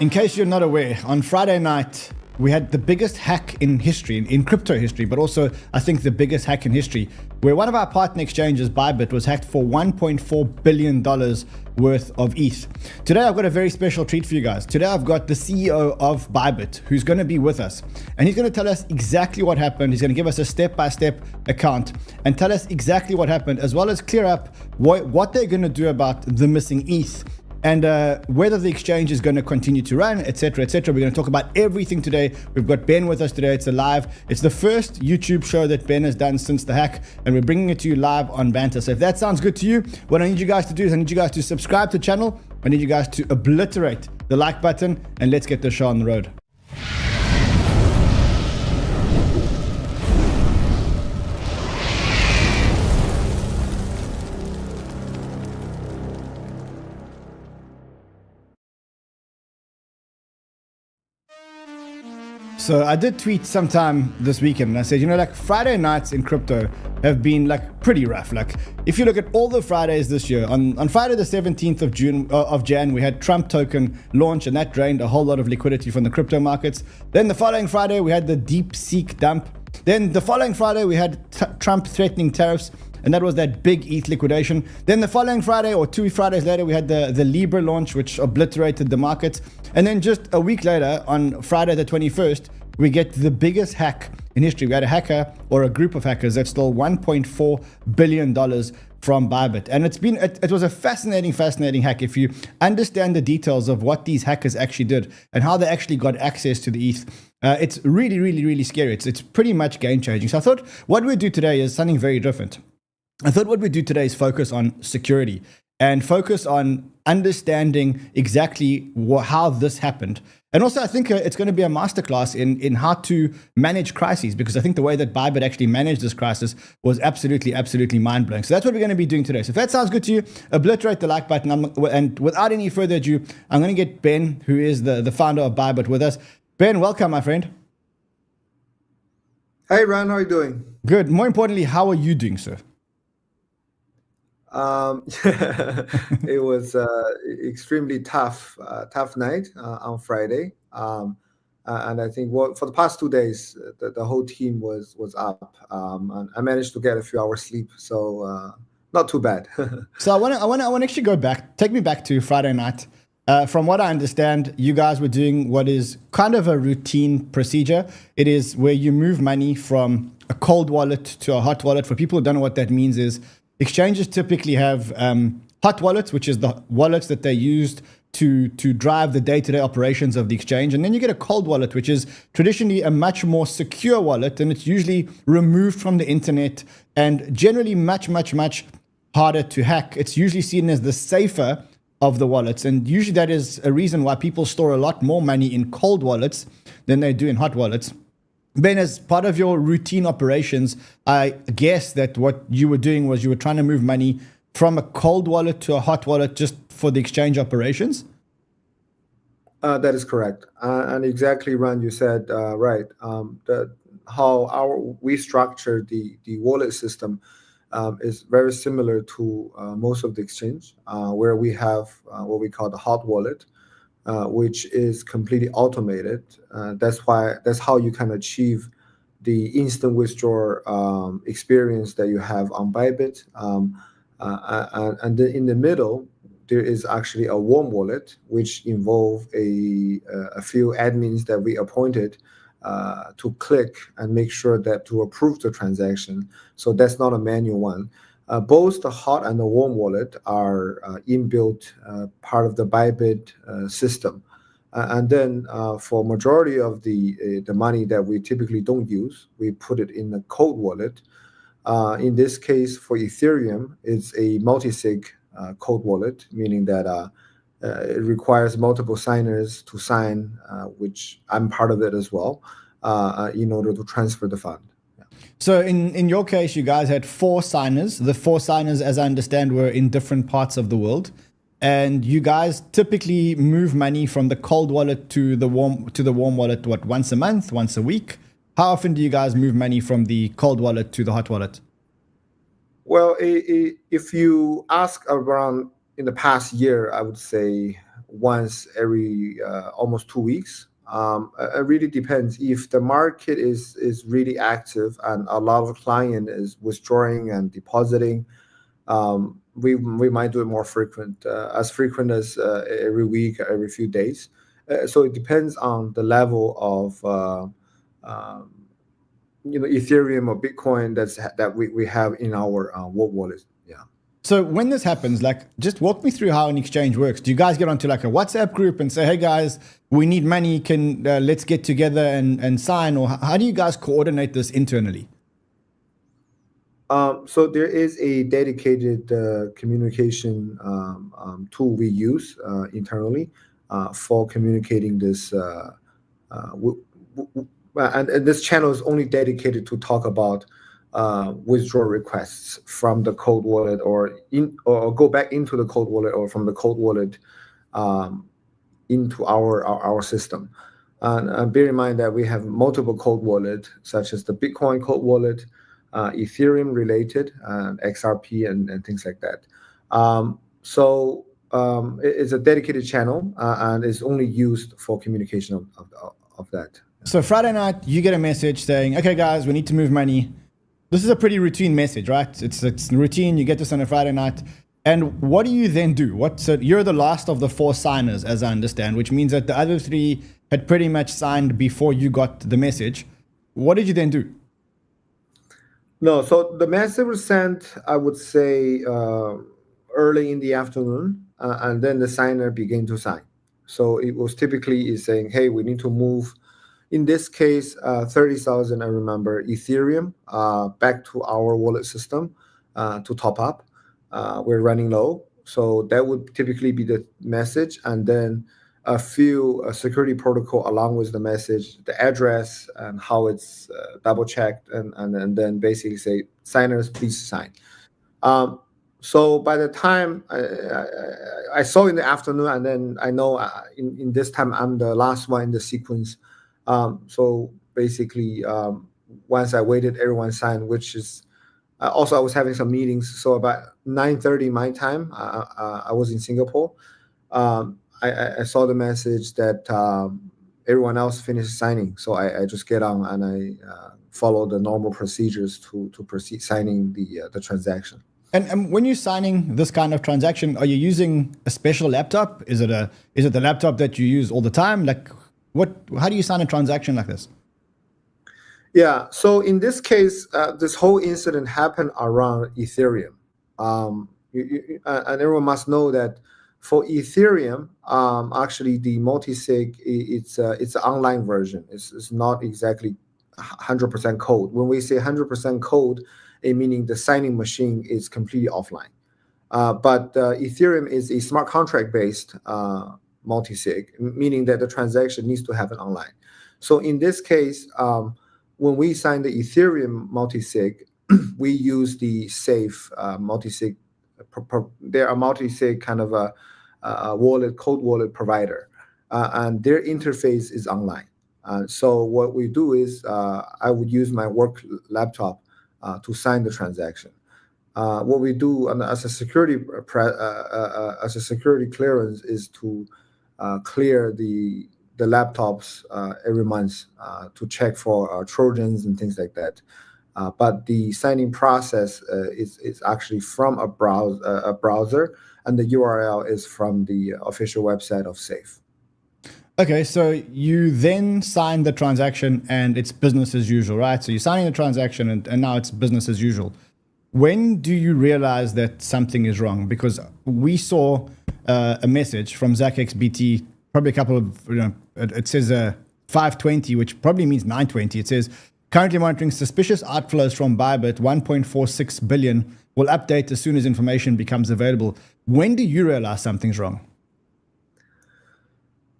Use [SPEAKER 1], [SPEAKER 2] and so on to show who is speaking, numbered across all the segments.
[SPEAKER 1] In case you're not aware, on Friday night, we had the biggest hack in history, in crypto history, but also I think the biggest hack in history, where one of our partner exchanges, Bybit, was hacked for $1.4 billion worth of ETH. Today, I've got a very special treat for you guys. Today, I've got the CEO of Bybit, who's going to be with us. And he's going to tell us exactly what happened. He's going to give us a step-by-step account and tell us exactly what happened, as well as clear up what they're going to do about the missing ETH. And whether the exchange is going to continue to run, etc., etc. We're going to talk about everything today. We've got Ben with us today. It's a live. It's the first YouTube show that Ben has done since the hack, and we're bringing it to you live on Banter. So if that sounds good to you, what I need you guys to do is I need you guys to subscribe to the channel. I need you guys to obliterate the like button, and let's get the show on the road. So I did tweet sometime this weekend and I said, like Friday nights in crypto have been like pretty rough. Like if you look at all the Fridays this year, on Friday the 17th of Jan, we had Trump token launch, and that drained a whole lot of liquidity from the crypto markets. Then the following Friday, we had the DeepSeek dump. Then the following Friday, we had Trump threatening tariffs, and that was that big ETH liquidation. Then the following Friday, or 2 Fridays later, we had the Libra launch, which obliterated the markets. And then just a week later, on Friday the 21st, we get the biggest hack in history. We had a hacker, or a group of hackers, that stole $1.4 billion from Bybit. And it was a fascinating hack. If you understand the details of what these hackers actually did and how they actually got access to the ETH, it's really scary. It's pretty much game changing. So I thought what we'd do today is something very different. I thought what we'd do today is focus on security and focus on understanding exactly how this happened. And also, I think it's going to be a masterclass in how to manage crises, because I think the way that Bybit actually managed this crisis was absolutely mind-blowing. So that's what we're going to be doing today. So if that sounds good to you, obliterate the like button. And without any further ado, I'm going to get Ben, who is the founder of Bybit, with us. Ben, welcome, my friend.
[SPEAKER 2] Hey, Ron, how are you doing?
[SPEAKER 1] Good. More importantly, how are you doing, sir?
[SPEAKER 2] It was extremely tough night on Friday, and I think for the past 2 days the whole team was up, and I managed to get a few hours sleep, so not too bad.
[SPEAKER 1] So I want to actually go back. Take me back to Friday night. From what I understand, you guys were doing what is kind of a routine procedure. It is where you move money from a cold wallet to a hot wallet. For people who don't know what that means, is exchanges typically have hot wallets, which is the wallets that they used to drive the day-to-day operations of the exchange. And then you get a cold wallet, which is traditionally a much more secure wallet, and it's usually removed from the internet and generally much harder to hack. It's usually seen as the safer of the wallets, and usually that is a reason why people store a lot more money in cold wallets than they do in hot wallets. Ben, as part of your routine operations, I guess that what you were doing was you were trying to move money from a cold wallet to a hot wallet just for the exchange operations?
[SPEAKER 2] That is correct. And exactly, Ron, you said right. How we structure the wallet system is very similar to most of the exchange, where we have what we call the hot wallet, which is completely automated. That's how you can achieve the instant withdrawal experience that you have on Bybit. And then in the middle, there is actually a warm wallet, which involve a few admins that we appointed to click and make sure that to approve the transaction. So that's not a manual one. Both the hot and the warm wallet are inbuilt part of the Bybit system. And then for majority of the money that we typically don't use, we put it in the cold wallet. In this case, for Ethereum, it's a multi-sig cold wallet, meaning that it requires multiple signers to sign, which I'm part of it as well, in order to transfer the fund.
[SPEAKER 1] So in your case, you guys had 4 signers. The 4 signers, as I understand, were in different parts of the world. And you guys typically move money from the cold wallet to the warm wallet, what, once a month, once a week? How often do you guys move money from the cold wallet to the hot wallet?
[SPEAKER 2] Well, if you ask around in the past year, I would say once every almost 2 weeks. It really depends. If the market is really active and a lot of client is withdrawing and depositing, we might do it more frequent, as frequent as every week, every few days. So it depends on the level of Ethereum or Bitcoin that we have in our wallet. Yeah.
[SPEAKER 1] So when this happens, like, just walk me through how an exchange works. Do you guys get onto like a WhatsApp group and say, hey guys, we need money, let's get together and sign? Or how do you guys coordinate this internally?
[SPEAKER 2] So there is a dedicated communication tool we use internally for communicating this. And this channel is only dedicated to talk about withdrawal requests from the cold wallet or go back into the cold wallet or from the cold wallet into our system. And bear in mind that we have multiple cold wallets, such as the Bitcoin cold wallet, Ethereum related, XRP and things like that. So it's a dedicated channel and it's only used for communication of that.
[SPEAKER 1] So Friday night, you get a message saying, okay guys, we need to move money. This is a pretty routine message, right? It's routine. You get this on a Friday night. And what do you then do? So you're the last of the 4 signers, as I understand, which means that the other 3 had pretty much signed before you got the message. What did you then do?
[SPEAKER 2] No, so the message was sent, I would say, early in the afternoon, and then the signer began to sign. So it was typically saying, hey, we need to move, in this case, 30,000, I remember, Ethereum back to our wallet system to top up. We're running low. So that would typically be the message. And then a few security protocol along with the message, the address and how it's double checked, and then basically say, signers, please sign. So by the time I saw in the afternoon, and then I know in this time I'm the last one in the sequence. So basically, once I waited, everyone signed, which is also I was having some meetings. So about 9:30 my time, I was in Singapore. I saw the message that everyone else finished signing. So I just get on and I follow the normal procedures to proceed signing the transaction.
[SPEAKER 1] And when you're signing this kind of transaction, are you using a special laptop? Is it the laptop that you use all the time? Like, how do you sign a transaction like this?
[SPEAKER 2] Yeah, so in this case, this whole incident happened around Ethereum. And everyone must know that for Ethereum, actually the multi-sig, it's an online version. It's not exactly 100% code. When we say 100% code, it meaning the signing machine is completely offline. But Ethereum is a smart contract based multi-sig, meaning that the transaction needs to happen online. So in this case, when we sign the Ethereum multi-sig, we use the safe multi-sig. They're a multi-sig kind of a wallet, cold wallet provider, and their interface is online. So what we do is I would use my work laptop to sign the transaction. What we do as a security clearance is to clear the laptops every month to check for Trojans and things like that. But the signing process is actually from a browser, and the URL is from the official website of Safe.
[SPEAKER 1] Okay, so you then sign the transaction and it's business as usual, right? So you're signing the transaction and now it's business as usual. When do you realize that something is wrong? Because we saw a message from ZachXBT, probably a couple of, it says 5:20, which probably means 9:20. It says, currently monitoring suspicious outflows from Bybit, 1.46 billion, will update as soon as information becomes available. When do you realize something's wrong?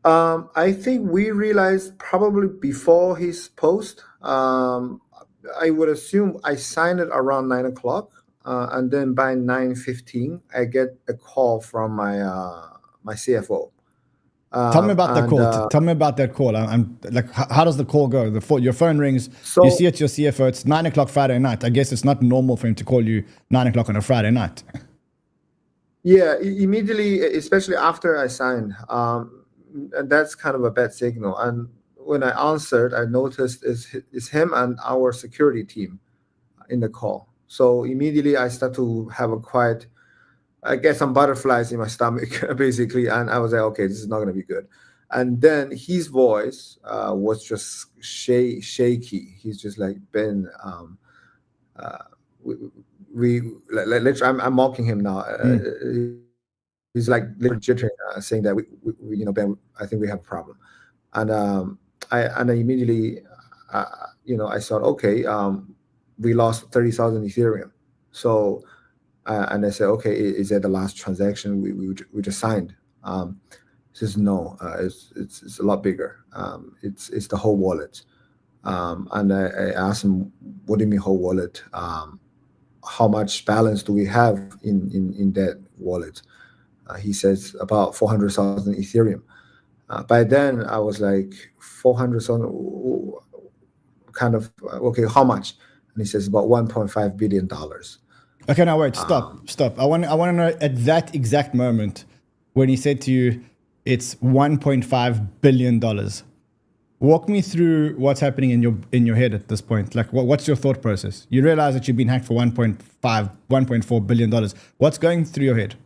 [SPEAKER 2] I think we realized probably before his post. I would assume I signed it around 9 o'clock, and then by 9:15, I get a call from my CFO.
[SPEAKER 1] Tell me about that call. Tell me about that call. I'm like, how does the call go? Your phone rings. So, you see it's your CFO. It's 9 o'clock Friday night. I guess it's not normal for him to call you 9 o'clock on a Friday night.
[SPEAKER 2] Yeah, immediately, especially after I signed, and that's kind of a bad signal. And when I answered, I noticed is him and our security team in the call. So immediately I start to have I get some butterflies in my stomach, basically, and I was like, okay, this is not going to be good. And then his voice was just shaky. He's just like, Ben, I'm mocking him now. He's like literally jittering, saying that Ben, I think we have a problem. And I immediately, I thought, okay, we lost 30,000 Ethereum. So, and I said, okay, is that the last transaction we just signed? He says no, it's a lot bigger. It's the whole wallet. And I asked him, what do you mean whole wallet? How much balance do we have in that wallet? He says about 400,000 Ethereum. By then, I was like, 400,000, kind of, okay, how much? And he says about $1.5 billion.
[SPEAKER 1] Okay, now wait, stop. I want to know at that exact moment when he said to you, it's $1.5 billion. Walk me through what's happening in your head at this point. Like, what's your thought process? You realize that you've been hacked for $1.4 billion. What's going through your head?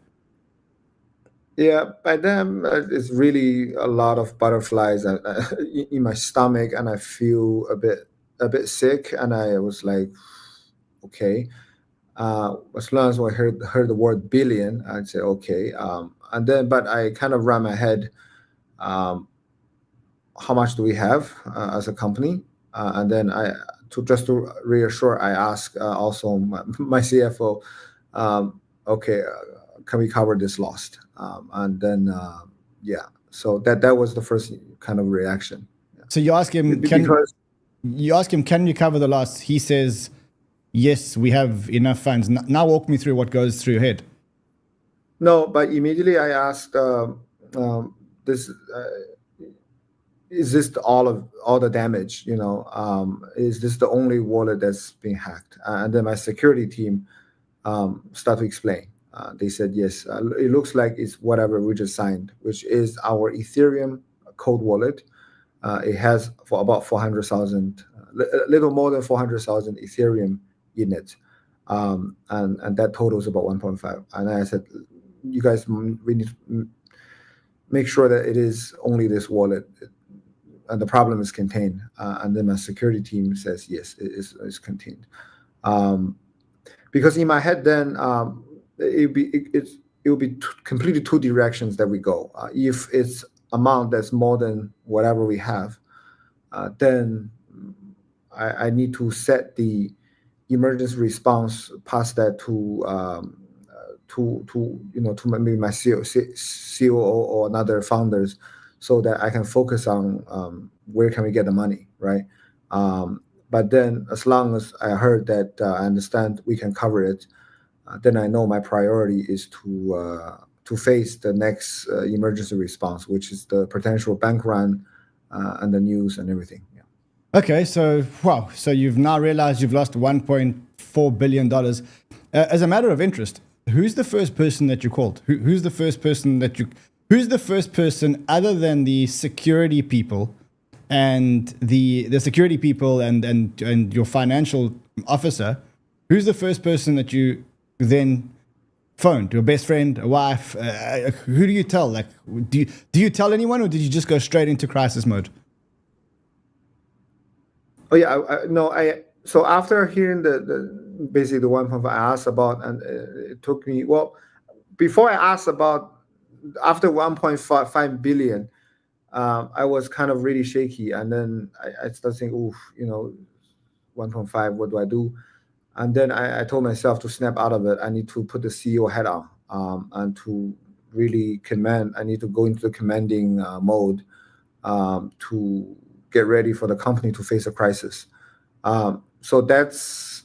[SPEAKER 2] Yeah, by then it's really a lot of butterflies in my stomach, and I feel a bit sick. And I was like, okay. As long as I heard the word billion, I'd say okay. And then, but I kind of ran my head. How much do we have as a company? And then just to reassure, I asked also my CFO, okay, can we cover this loss? And then, so that was the first kind of reaction.
[SPEAKER 1] So you ask him, can you cover the loss? He says, yes, we have enough funds. Now walk me through what goes through your head.
[SPEAKER 2] No, but immediately I asked, this. Is this all the damage? Is this the only wallet that's being hacked? And then my security team started to explain. They said, yes, it looks like it's whatever we just signed, which is our Ethereum code wallet. It has for about 400,000, a little more than 400,000 Ethereum in it. And that totals about 1.5. And I said, you guys, we need to make sure that it is only this wallet. And the problem is contained. And then my security team says, yes, it is contained. Because in my head, then it will be completely two directions that we go. If it's amount that's more than whatever we have, then I need to set the emergency response past that to maybe my COO or another founders, so that I can focus on where can we get the money, right? But then as long as I heard that I understand we can cover it, then I know my priority is to face the next emergency response, which is the potential bank run and the news and everything. Yeah.
[SPEAKER 1] Okay, so wow, so you've now realized you've lost $1.4 billion. As a matter of interest, who's the first person that you called? Who's the first person other than the security people and the security people and your financial officer? Who's the first person that you then phoned? Your best friend, a wife? Who do you tell? Like, do you tell anyone, or did you just go straight into crisis mode?
[SPEAKER 2] Oh yeah, so after hearing the basically the 1.5 I asked about, and it took me, well, before I asked about, after 1.5 billion, I was kind of really shaky, and then I started saying, oof, 1.5, what do I do? And then I told myself to snap out of it. I need to put the CEO hat on, and to really command. I need to go into the commanding mode to get ready for the company to face a crisis. So that's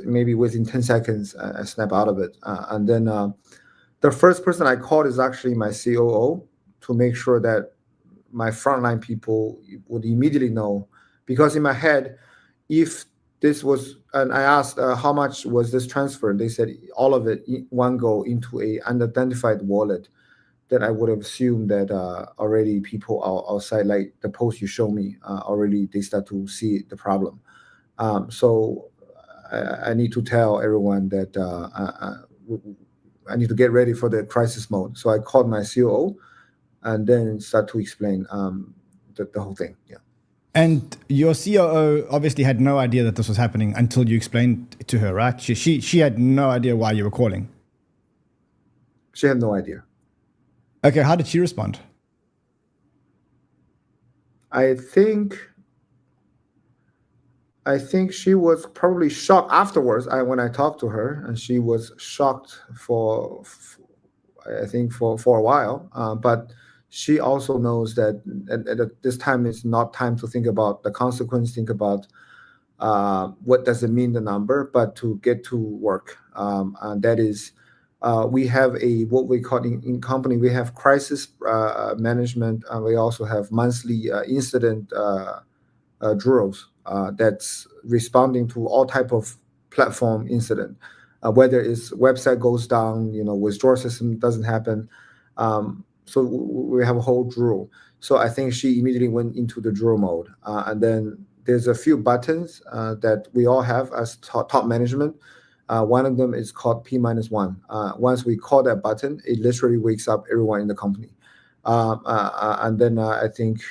[SPEAKER 2] maybe within 10 seconds, I snap out of it. And then the first person I called is actually my COO, to make sure that my frontline people would immediately know. Because in my head, if this was, and I asked how much was this transfer. They said all of it one go into a unidentified wallet. That I would have assumed that already people outside, like the post you show me, already they start to see the problem. So I need to tell everyone that I need to get ready for the crisis mode. So I called my COO and then start to explain the whole thing. Yeah.
[SPEAKER 1] And your COO obviously had no idea that this was happening until you explained it to her, right? She had no idea why you were calling.
[SPEAKER 2] She had no idea.
[SPEAKER 1] Okay, how did she respond?
[SPEAKER 2] I think she was probably shocked afterwards. When I talked to her, and she was shocked for a while. But she also knows that at this time is not time to think about the consequence. Think about what does it mean, the number, but to get to work. And that is, we have what we call in company, we have crisis management. We also have monthly incident drills that's responding to all type of platform incident, whether it's website goes down, withdrawal system doesn't happen. So we have a whole drill. So I think she immediately went into the drill mode. And then there's a few buttons that we all have as top management. One of them is called P-1. Once we call that button, it literally wakes up everyone in the company. And then I think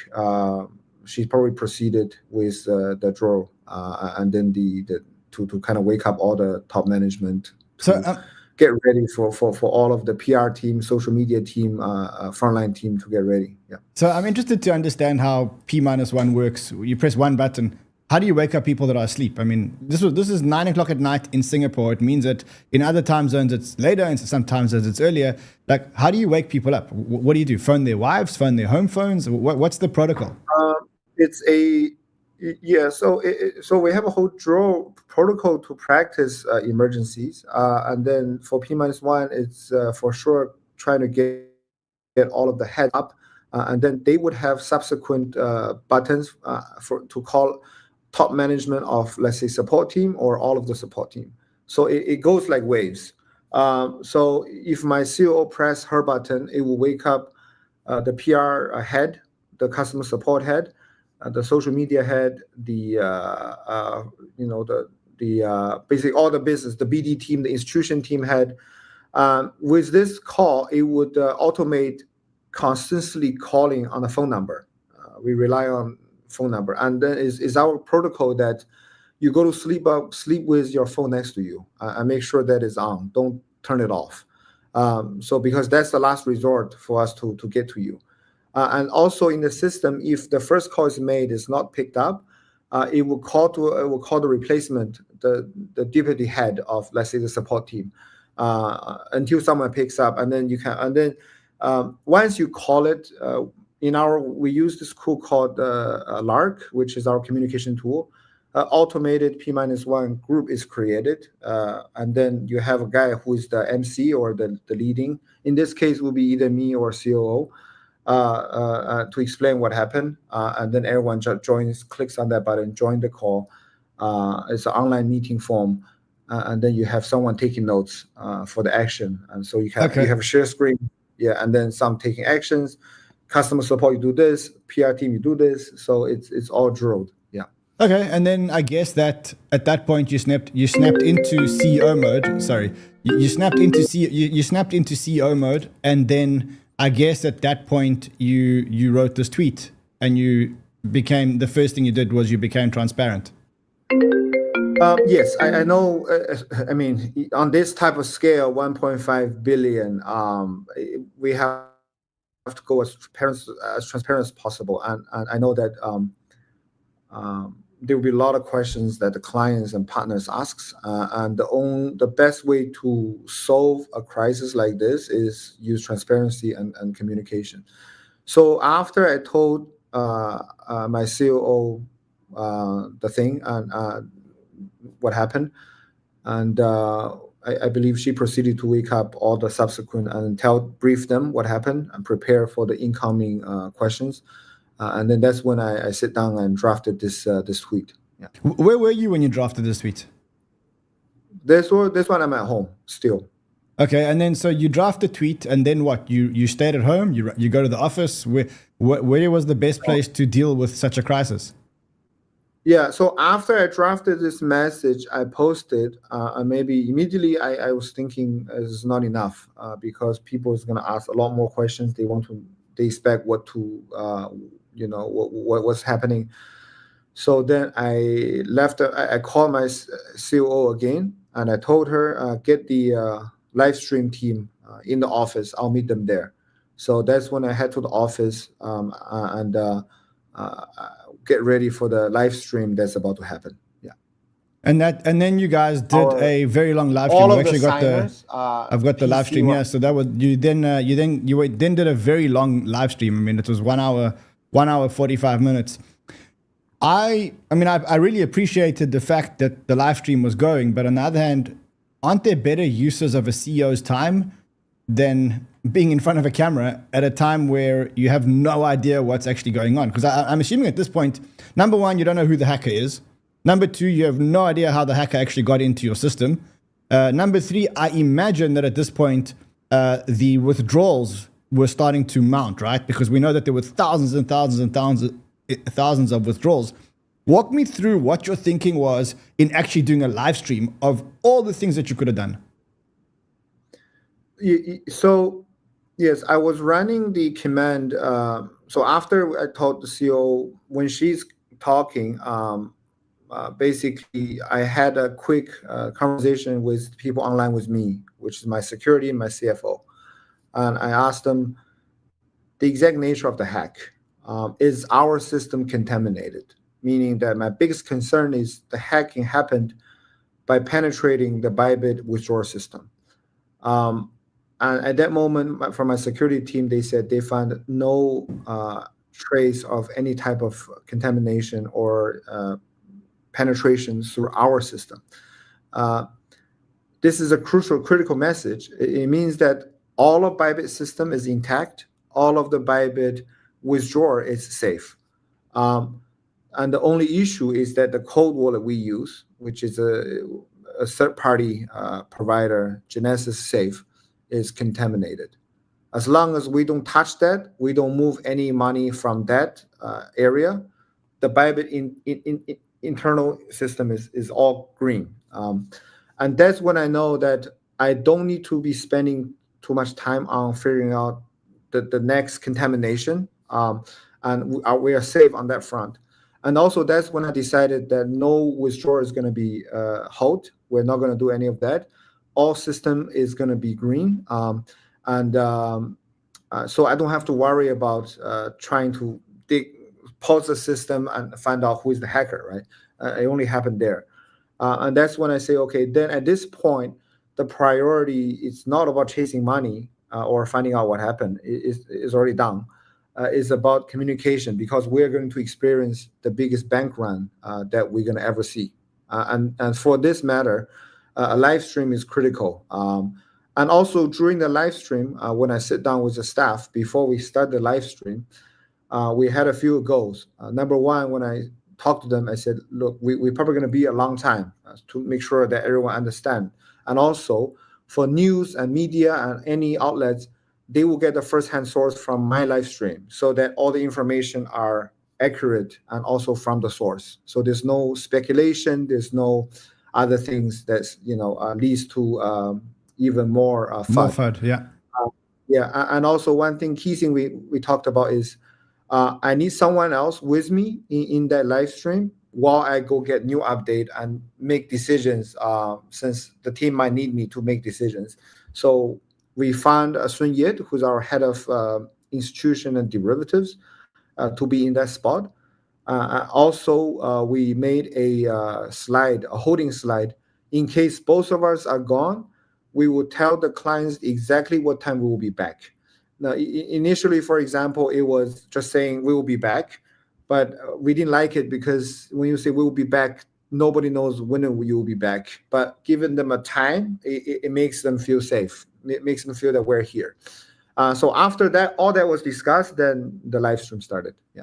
[SPEAKER 2] she probably proceeded with the drill, and then to kind of wake up all the top management to get ready for all of the PR team, social media team, frontline team to get ready. Yeah.
[SPEAKER 1] So I'm interested to understand how P-1 works. You press one button. How do you wake up people that are asleep? I mean, this is 9 o'clock at night in Singapore. It means that in other time zones it's later, and some time zones it's earlier. Like, how do you wake people up? What do you do? Phone their wives? Phone their home phones? What's the protocol?
[SPEAKER 2] So we have a whole drill protocol to practice emergencies, and then for P-1, it's for sure trying to get all of the head up, and then they would have subsequent buttons to call top management of, let's say, support team or all of the support team. So it goes like waves. So if my COO press her button, it will wake up the PR head, the customer support head, the social media head, the basically all the business, the BD team, the institution team head. With this call, it would automate constantly calling on a phone number. We rely on phone number, and then is our protocol that you go to sleep with your phone next to you, and make sure that is on. Don't turn it off. So because that's the last resort for us to get to you. And also in the system, if the first call is made is not picked up, it will call the replacement, the deputy head of, let's say, the support team, until someone picks up, and then once you call it, we use this tool called 𝗪𝗏, which is our communication tool. Automated P-1 group is created, and then you have a guy who is the MC or the leading. In this case, will be either me or COO. To explain what happened, and then everyone joins, clicks on that button, join the call. It's an online meeting form, and then you have someone taking notes for the action, and so you have a share screen, and then some taking actions. Customer support, you do this. PR team, you do this. So it's all drilled. Yeah.
[SPEAKER 1] Okay, and then I guess that at that point you snapped into CEO mode. Sorry, you snapped into CEO mode, and then I guess at that point you wrote this tweet, and the first thing you did was you became transparent.
[SPEAKER 2] Yes, I know. I mean, on this type of scale, 1.5 billion, we have to go as transparent as possible. And I know that there will be a lot of questions that the clients and partners asks, and the best way to solve a crisis like this is use transparency and communication. So after I told my COO the thing and what happened, and I believe she proceeded to wake up all the subsequent and brief them what happened and prepare for the incoming questions. And then that's when I sit down and drafted this tweet. Yeah.
[SPEAKER 1] Where were you when you drafted this tweet?
[SPEAKER 2] This one I'm at home still.
[SPEAKER 1] Okay, and then so you draft the tweet, and then what? You stayed at home. You go to the office. Where was the best place to deal with such a crisis?
[SPEAKER 2] Yeah, so after I drafted this message, I posted, and maybe immediately I was thinking it's not enough because people is going to ask a lot more questions. They expect what to, what's happening. So then I I called my COO again, and I told her, get the live stream team in the office. I'll meet them there. So that's when I head to the office and get ready for the live stream that's about to happen. Yeah.
[SPEAKER 1] And then you guys did a very long live stream.
[SPEAKER 2] All
[SPEAKER 1] I've
[SPEAKER 2] of
[SPEAKER 1] actually
[SPEAKER 2] the
[SPEAKER 1] got
[SPEAKER 2] signers,
[SPEAKER 1] I've got the live stream here. So that was you then did a very long live stream. I mean, it was 1 hour 45 minutes. I really appreciated the fact that the live stream was going, but on the other hand, aren't there better uses of a CEO's time than being in front of a camera at a time where you have no idea what's actually going on? Because I'm assuming at this point, number one, you don't know who the hacker is. Number two, you have no idea how the hacker actually got into your system. Number three, I imagine that at this point, the withdrawals were starting to mount, right? Because we know that there were thousands and thousands and thousands of withdrawals. Walk me through what your thinking was in actually doing a live stream of all the things that you could have done.
[SPEAKER 2] So, yes, I was running the command. So after I told the CEO, when she's talking, basically I had a quick conversation with people online with me, which is my security and my CFO. And I asked them the exact nature of the hack. Is our system contaminated? Meaning that my biggest concern is the hacking happened by penetrating the Bybit withdrawal system. And at that moment, from my security team, they said they found no trace of any type of contamination or penetration through our system. This is a critical message. It means that all of Bybit system is intact. All of the Bybit withdrawal is safe. And the only issue is that the cold wallet we use, which is a third-party provider, Genesis Safe, is contaminated. As long as we don't touch that, we don't move any money from that area, the Bybit internal system is all green. And that's when I know that I don't need to be spending too much time on figuring out the next contamination, and we are safe on that front. And also that's when I decided that no withdrawal is going to be halt. We're not going to do any of that. All system is going to be green. So I don't have to worry about trying to pause the system and find out who is the hacker, right? It only happened there. And that's when I say, okay, then at this point, the priority is not about chasing money or finding out what happened. It's already done. Is about communication, because we're going to experience the biggest bank run that we're going to ever see. And for this matter, a live stream is critical. And also during the live stream, when I sit down with the staff, before we start the live stream, we had a few goals. Number one, when I talked to them, I said, look, we're probably going to be a long time to make sure that everyone understands. And also for news and media and any outlets, they will get the first-hand source from my live stream so that all the information are accurate and also from the source. So there's no speculation, there's no other things that's, leads to even more FUD.
[SPEAKER 1] More FUD, yeah.
[SPEAKER 2] And also one key thing we talked about is I need someone else with me in that live stream while I go get new update and make decisions, since the team might need me to make decisions. So we found 𝗦𝗫𝗫𝗫𝗫, who's our head of institution and derivatives, to be in that spot. Also, we made a holding slide. In case both of us are gone, we will tell the clients exactly what time we will be back. Now, initially, for example, it was just saying we will be back, but we didn't like it because when you say we will be back, nobody knows when you will be back. But giving them a time, it makes them feel safe. It makes them feel that we're here. So after that, all that was discussed, then the live stream started. Yeah.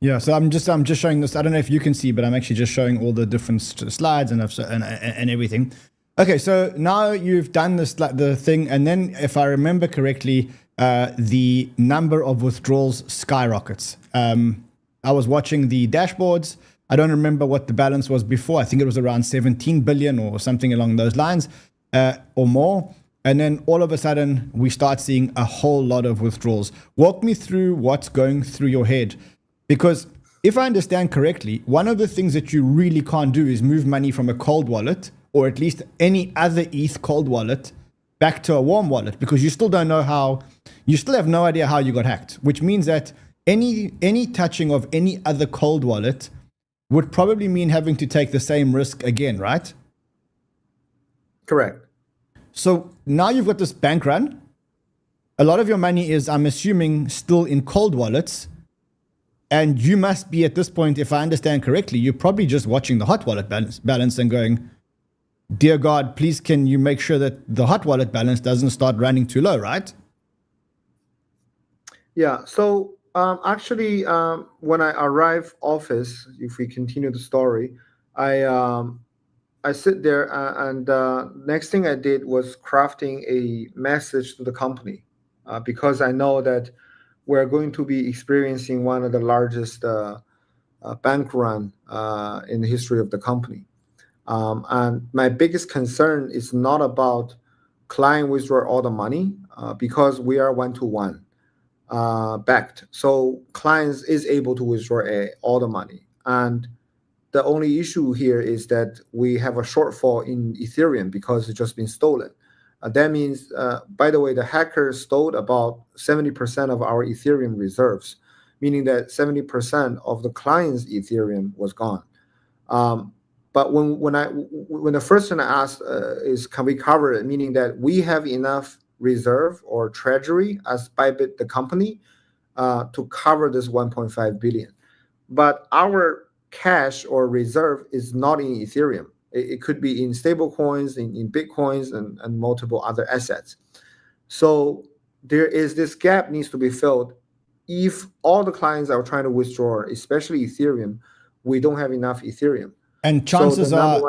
[SPEAKER 1] Yeah, so I'm just showing this. I don't know if you can see, but I'm actually just showing all the different slides and everything. Okay, so now you've done this the thing, and then if I remember correctly, the number of withdrawals skyrockets. I was watching the dashboards. I don't remember what the balance was before. I think it was around 17 billion or something along those lines, or more. And then all of a sudden, we start seeing a whole lot of withdrawals. Walk me through what's going through your head. Because if I understand correctly, one of the things that you really can't do is move money from a cold wallet, or at least any other ETH cold wallet, back to a warm wallet, because you still don't know how, you still have no idea how you got hacked, which means that any touching of any other cold wallet would probably mean having to take the same risk again, right?
[SPEAKER 2] Correct.
[SPEAKER 1] So now you've got this bank run. A lot of your money is, I'm assuming, still in cold wallets. And you must be at this point, if I understand correctly, you're probably just watching the hot wallet balance and going, dear God, please can you make sure that the hot wallet balance doesn't start running too low, right?
[SPEAKER 2] Yeah, so actually, when I arrive office, if we continue the story, I sit there and next thing I did was crafting a message to the company because I know that we're going to be experiencing one of the largest bank run in the history of the company. And my biggest concern is not about client withdraw all the money because we are one-to-one backed. So clients is able to withdraw all the money. And the only issue here is that we have a shortfall in Ethereum because it's just been stolen. That means, by the way, the hacker stole about 70% of our Ethereum reserves, meaning that 70% of the client's Ethereum was gone. But when the first thing I asked is, can we cover it? Meaning that we have enough reserve or treasury as Bybit, the company, to cover this 1.5 billion. But our cash or reserve is not in Ethereum. It could be in stable coins, in Bitcoins, and multiple other assets. So there is this gap needs to be filled. If all the clients are trying to withdraw, especially Ethereum, we don't have enough Ethereum.
[SPEAKER 1] And chances are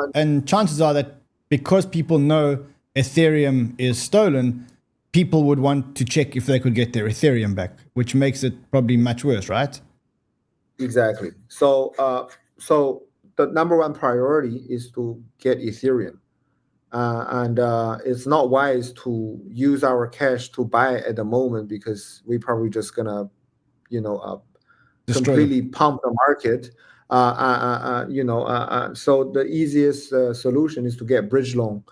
[SPEAKER 1] that because people know Ethereum is stolen, people would want to check if they could get their Ethereum back, which makes it probably much worse, right?
[SPEAKER 2] Exactly. So the number one priority is to get Ethereum. And it's not wise to use our cash to buy at the moment because we're probably just gonna, completely pump the market. So the easiest solution is to get bridge loan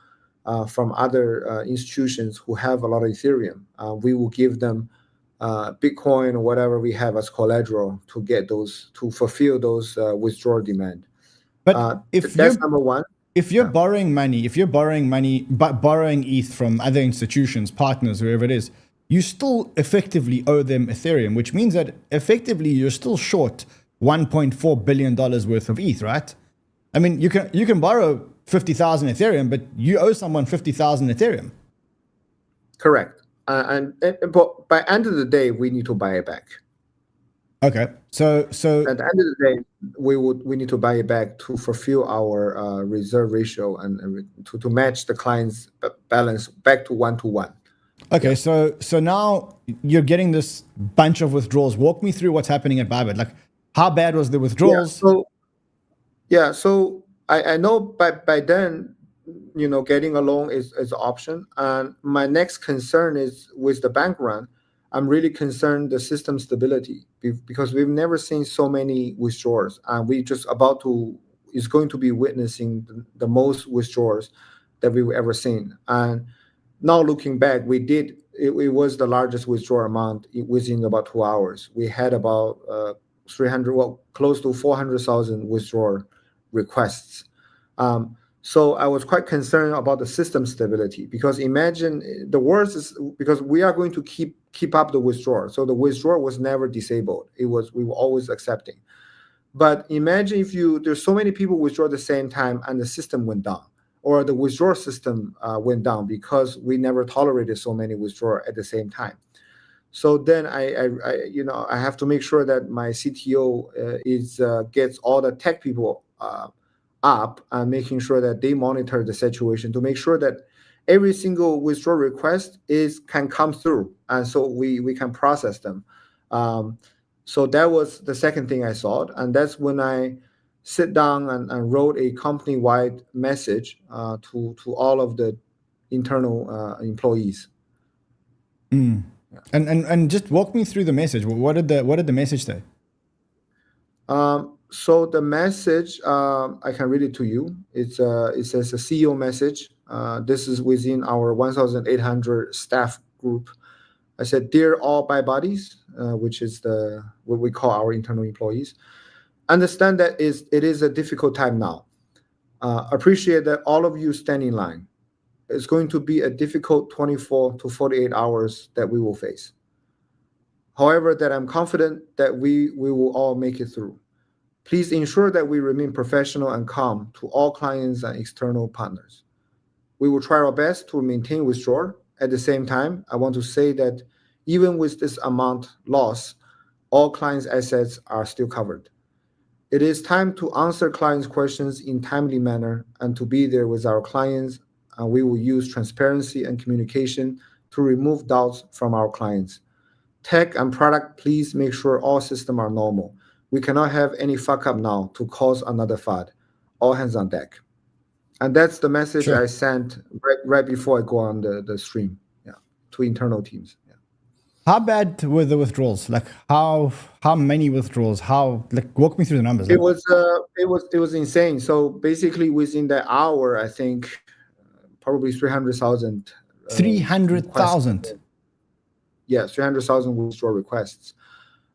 [SPEAKER 2] from other institutions who have a lot of Ethereum. We will give them Bitcoin or whatever we have as collateral to get those, to fulfill those withdrawal demand.
[SPEAKER 1] But
[SPEAKER 2] that's number one.
[SPEAKER 1] If you're borrowing money, but borrowing ETH from other institutions, partners, whoever it is, you still effectively owe them Ethereum, which means that effectively you're still short $1.4 billion worth of ETH, right? I mean, you can borrow 50,000 Ethereum, but you owe someone 50,000 Ethereum.
[SPEAKER 2] Correct. But by end of the day, we need to buy it back.
[SPEAKER 1] Okay. So
[SPEAKER 2] at the end of the day, we need to buy it back to fulfill our reserve ratio and to match the client's balance back to one-to-one.
[SPEAKER 1] Okay, so now you're getting this bunch of withdrawals. Walk me through what's happening at Bybit. Like, how bad was the withdrawals?
[SPEAKER 2] So I know by then, getting a loan is an option. And my next concern is with the bank run. I'm really concerned the system stability because we've never seen so many withdrawals, and we just is going to be witnessing the most withdrawals that we've ever seen. And now looking back, it was the largest withdrawal amount within about 2 hours. We had about close to 400,000 withdrawal requests. So I was quite concerned about the system stability because imagine the worst is because we are going to keep up the withdrawal. So the withdrawal was never disabled. We were always accepting. But imagine if there's so many people withdraw at the same time and the system went down, or the withdrawal system went down because we never tolerated so many withdrawal at the same time. So then I have to make sure that my CTO gets all the tech people up and making sure that they monitor the situation to make sure that every single withdrawal request can come through, and so we can process them. So that was the second thing I saw, and that's when I sit down and wrote a company-wide message to all of the internal employees.
[SPEAKER 1] Yeah. And just walk me through the message. What did the message say?
[SPEAKER 2] So the message, I can read it to you. It says a CEO message. This is within our 1,800 staff group. I said, "Dear all Bybuddies," which is what we call our internal employees. Understand that it is a difficult time now. Appreciate that all of you stand in line. It's going to be a difficult 24 to 48 hours that we will face. However, that I'm confident that we will all make it through. Please ensure that we remain professional and calm to all clients and external partners. We will try our best to maintain withdrawal. At the same time, I want to say that even with this amount loss, all clients' assets are still covered. It is time to answer clients' questions in timely manner and to be there with our clients, and we will use transparency and communication to remove doubts from our clients. Tech and product, please make sure all systems are normal. We cannot have any fuck up now to cause another FUD. All hands on deck. And that's the message I sent right before I go on the stream, to internal teams.
[SPEAKER 1] How bad were the withdrawals? Like how many withdrawals? Walk me through the numbers.
[SPEAKER 2] It was insane. So basically within the hour, I think probably 300,000.
[SPEAKER 1] 300,000.
[SPEAKER 2] Yeah, 300,000 withdrawal requests.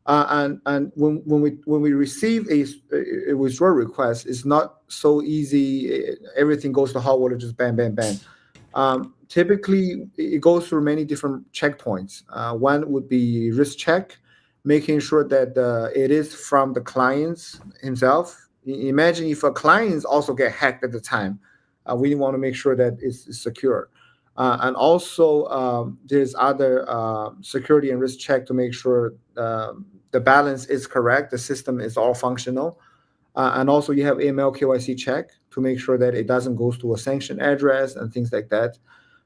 [SPEAKER 2] And when we receive a withdrawal request, it's not so easy. Everything goes to hot water, just bang, bang, bang. Typically, it goes through many different checkpoints. One would be risk check, making sure that it is from the client himself. Imagine if a client also get hacked at the time. We want to make sure that it's secure. And also, there's other security and risk check to make sure the balance is correct, the system is all functional. And also, you have AML KYC check to make sure that it doesn't go to a sanctioned address and things like that.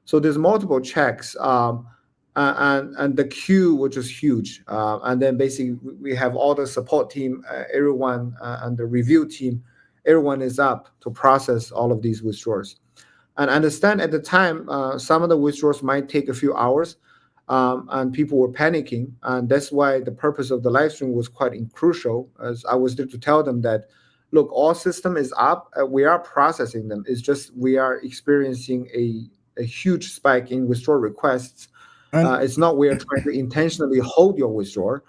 [SPEAKER 2] So there's multiple checks, and the queue, which is huge. And then basically, we have all the support team, everyone, and the review team. Everyone is up to process all of these withdrawals. And understand at the time, some of the withdrawals might take a few hours, and people were panicking. And that's why the purpose of the live stream was quite crucial, as I was there to tell them that, look, all system is up. We are processing them. It's just we are experiencing a huge spike in withdrawal requests. It's not we are trying to intentionally hold your withdrawal.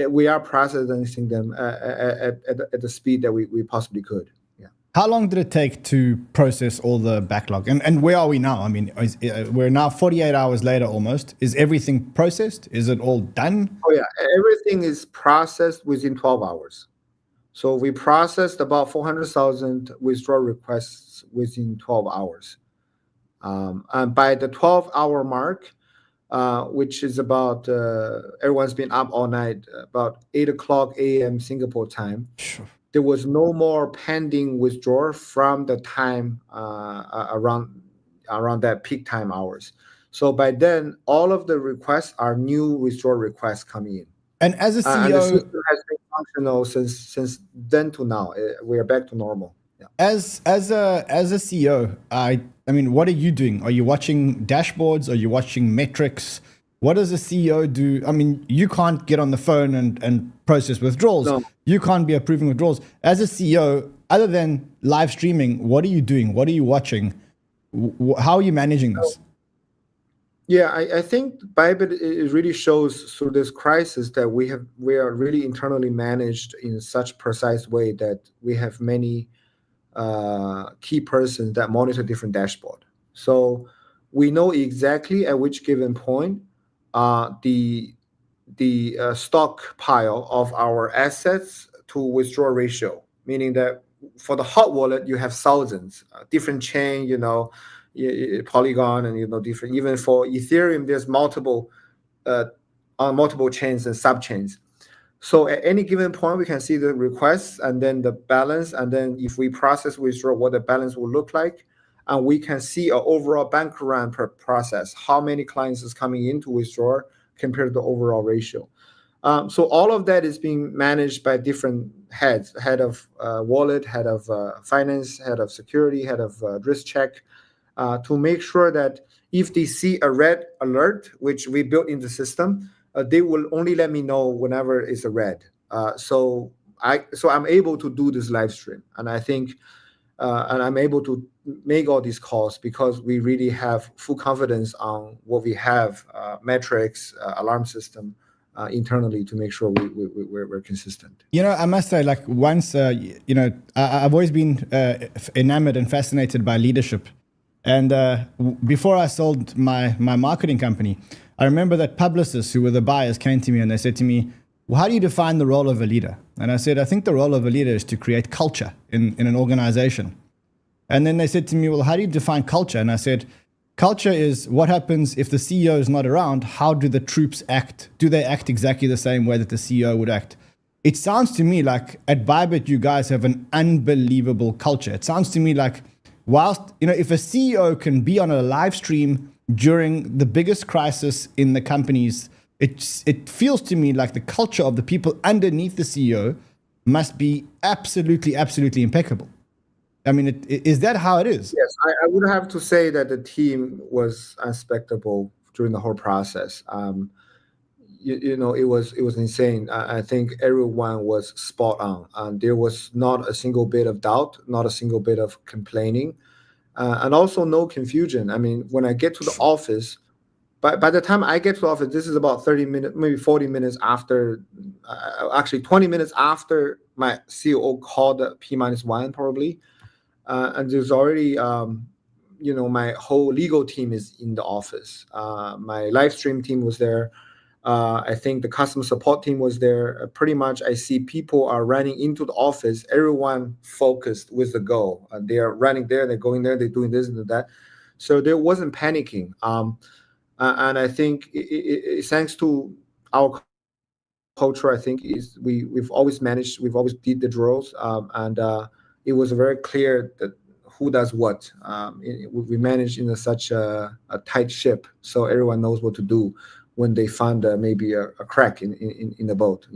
[SPEAKER 2] We are processing them at the speed that we possibly could.
[SPEAKER 1] How long did it take to process all the backlog? And where are we now? I mean, we're now 48 hours later almost. Is everything processed? Is it all done?
[SPEAKER 2] Oh, yeah. Everything is processed within 12 hours. So we processed about 400,000 withdrawal requests within 12 hours. And by the 12-hour mark, which is about, everyone's been up all night, about 8:00 a.m. Singapore time.
[SPEAKER 1] Sure.
[SPEAKER 2] There was no more pending withdrawal from the time around that peak time hours. So by then, all of the requests are new withdrawal requests coming in.
[SPEAKER 1] And as a CEO,
[SPEAKER 2] and the system has been functional since then to now. We are back to normal. Yeah.
[SPEAKER 1] As a CEO, I mean, what are you doing? Are you watching dashboards? Are you watching metrics? What does a CEO do? I mean, you can't get on the phone and process withdrawals.
[SPEAKER 2] No.
[SPEAKER 1] You can't be approving withdrawals. As a CEO, other than live streaming, what are you doing? What are you watching? How are you managing this?
[SPEAKER 2] Yeah, I think Bybit, it really shows through this crisis that we are really internally managed in such precise way that we have many key persons that monitor different dashboard. So we know exactly at which given point the stockpile of our assets to withdrawal ratio, meaning that for the hot wallet, you have thousands, different chain, Polygon and, different, even for Ethereum, there's multiple on multiple chains and sub-chains. So at any given point, we can see the requests and then the balance. And then if we process withdrawal, what the balance will look like. And we can see an overall bank run per process, how many clients is coming into withdraw compared to the overall ratio. So all of that is being managed by different heads, head of wallet, head of finance, head of security, head of risk check, to make sure that if they see a red alert, which we built in the system, they will only let me know whenever it's a red. So I'm able to do this live stream, and I think, and I'm able to make all these calls because we really have full confidence on what we have, metrics, alarm system, internally to make sure we're consistent.
[SPEAKER 1] I must say, like once, I've always been enamored and fascinated by leadership. And before I sold my marketing company, I remember that publicists who were the buyers came to me and they said to me, well, how do you define the role of a leader? And I said, I think the role of a leader is to create culture in an organization. And then they said to me, well, how do you define culture? And I said, culture is what happens if the CEO is not around. How do the troops act? Do they act exactly the same way that the CEO would act? It sounds to me like at Bybit, you guys have an unbelievable culture. It sounds to me like whilst, if a CEO can be on a live stream during the biggest crisis in the companies, it feels to me like the culture of the people underneath the CEO must be absolutely, absolutely impeccable. I mean, is that how it is?
[SPEAKER 2] Yes, I would have to say that the team was unspectable during the whole process. It was insane. I think everyone was spot on, and there was not a single bit of doubt, not a single bit of complaining, and also no confusion. I mean, when I get to the office, by the time I get to the office, this is about 30 minutes, maybe 40 minutes after, actually 20 minutes after my COO called P-1 probably. And there's already, my whole legal team is in the office. My live stream team was there. I think the customer support team was there. Pretty much I see people are running into the office, everyone focused with the goal. They are running there, they're going there, they're doing this and that. So there wasn't panicking. And I think thanks to our culture, I think we've always did the drills, and it was very clear that who does what. We managed in such a tight ship, so everyone knows what to do when they find maybe a crack in the boat.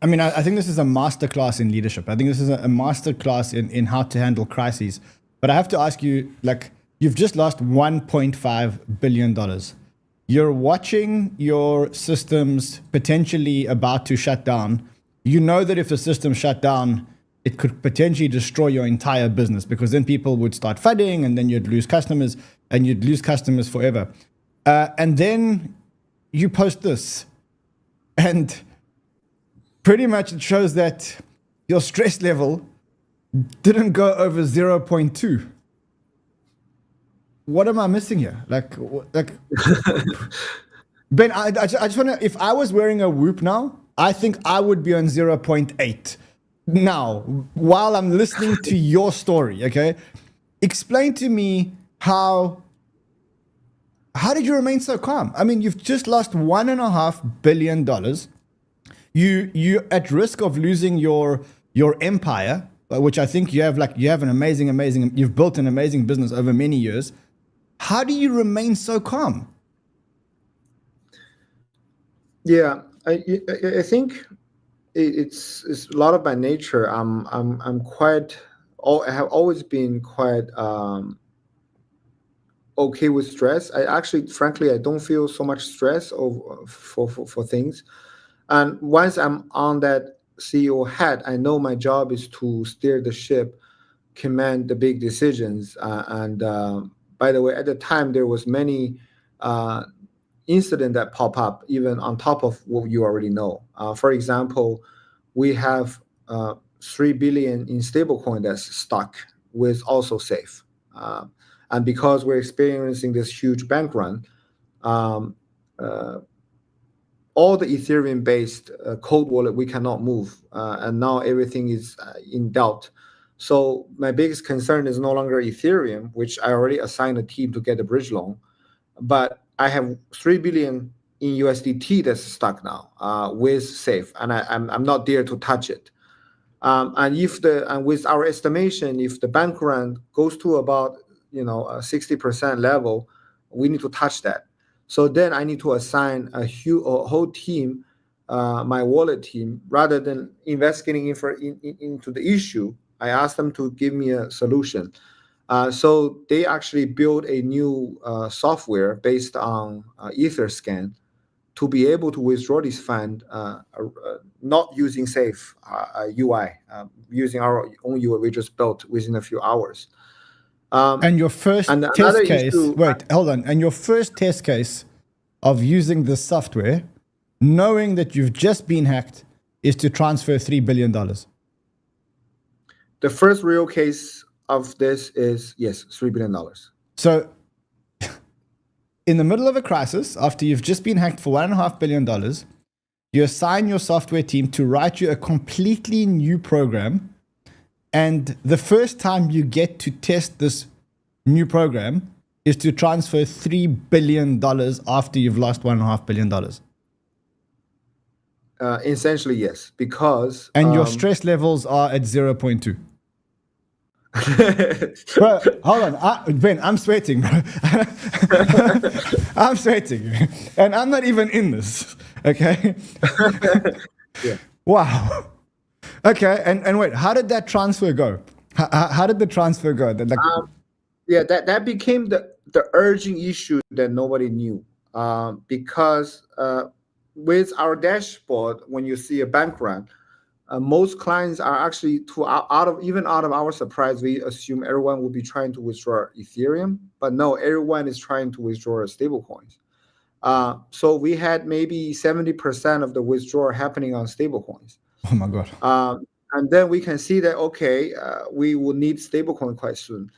[SPEAKER 1] I mean, I think this is a masterclass in leadership. I think this is a masterclass in how to handle crises. But I have to ask you, like, you've just lost $1.5 billion. You're watching your systems potentially about to shut down. You know that if the system shut down, it could potentially destroy your entire business, because then people would start flooding and then you'd lose customers and you'd lose customers forever. And then you post this and pretty much it shows that your stress level didn't go over 0.2. What am I missing here? Like Ben, I just want to, if I was wearing a Whoop now, I think I would be on 0.8 now while I'm listening to your story. Okay. Explain to me how did you remain so calm? I mean, you've just lost $1.5 billion. You're at risk of losing your empire, which I think you have an amazing, you've built an amazing business over many years. How do you remain so calm? Yeah,
[SPEAKER 2] I think it's a lot of my nature. I'm quite. I have always been quite okay with stress. Frankly, I don't feel so much stress for things. And once I'm on that CEO hat, I know my job is to steer the ship, command the big decisions. By the way, at the time, there was many incidents that pop up, even on top of what you already know. For example, we have 3 billion in stablecoin that's stuck with also safe. And because we're experiencing this huge bank run, all the Ethereum-based cold wallet we cannot move, and now everything is in doubt. So my biggest concern is no longer Ethereum, which I already assigned a team to get a bridge loan, but I have 3 billion in USDT that's stuck now with Safe, and I'm not there to touch it. And with our estimation, if the bank run goes to about a 60% level, we need to touch that. So then I need to assign a whole team, my wallet team, rather than investigating into the issue. I asked them to give me a solution. So they actually built a new software based on Etherscan to be able to withdraw this fund, not using Safe UI, using our own UI we just built within a few hours.
[SPEAKER 1] And your first test case, hold on. And your first test case of using this software, knowing that you've just been hacked, is to transfer $3 billion.
[SPEAKER 2] The first real case of this is, yes, $3 billion.
[SPEAKER 1] So in the middle of a crisis, after you've just been hacked for $1.5 billion, you assign your software team to write you a completely new program. And the first time you get to test this new program is to transfer $3 billion after you've lost $1.5 billion.
[SPEAKER 2] Essentially, yes, because...
[SPEAKER 1] And your stress levels are at 0.2. Bro, hold on. Ben, I'm sweating, bro. I'm sweating. And I'm not even in this, okay?
[SPEAKER 2] Yeah.
[SPEAKER 1] Wow. Okay, and wait, how did that transfer go? How did the transfer go?
[SPEAKER 2] That became the urgent issue that nobody knew, because with our dashboard, when you see a bank run, most clients are actually out of our surprise, we assume everyone will be trying to withdraw Ethereum, but no, everyone is trying to withdraw stablecoins. So we had maybe 70% of the withdrawal happening on stablecoins.
[SPEAKER 1] Oh my God.
[SPEAKER 2] And then we can see that, okay, we will need stablecoin quite soon.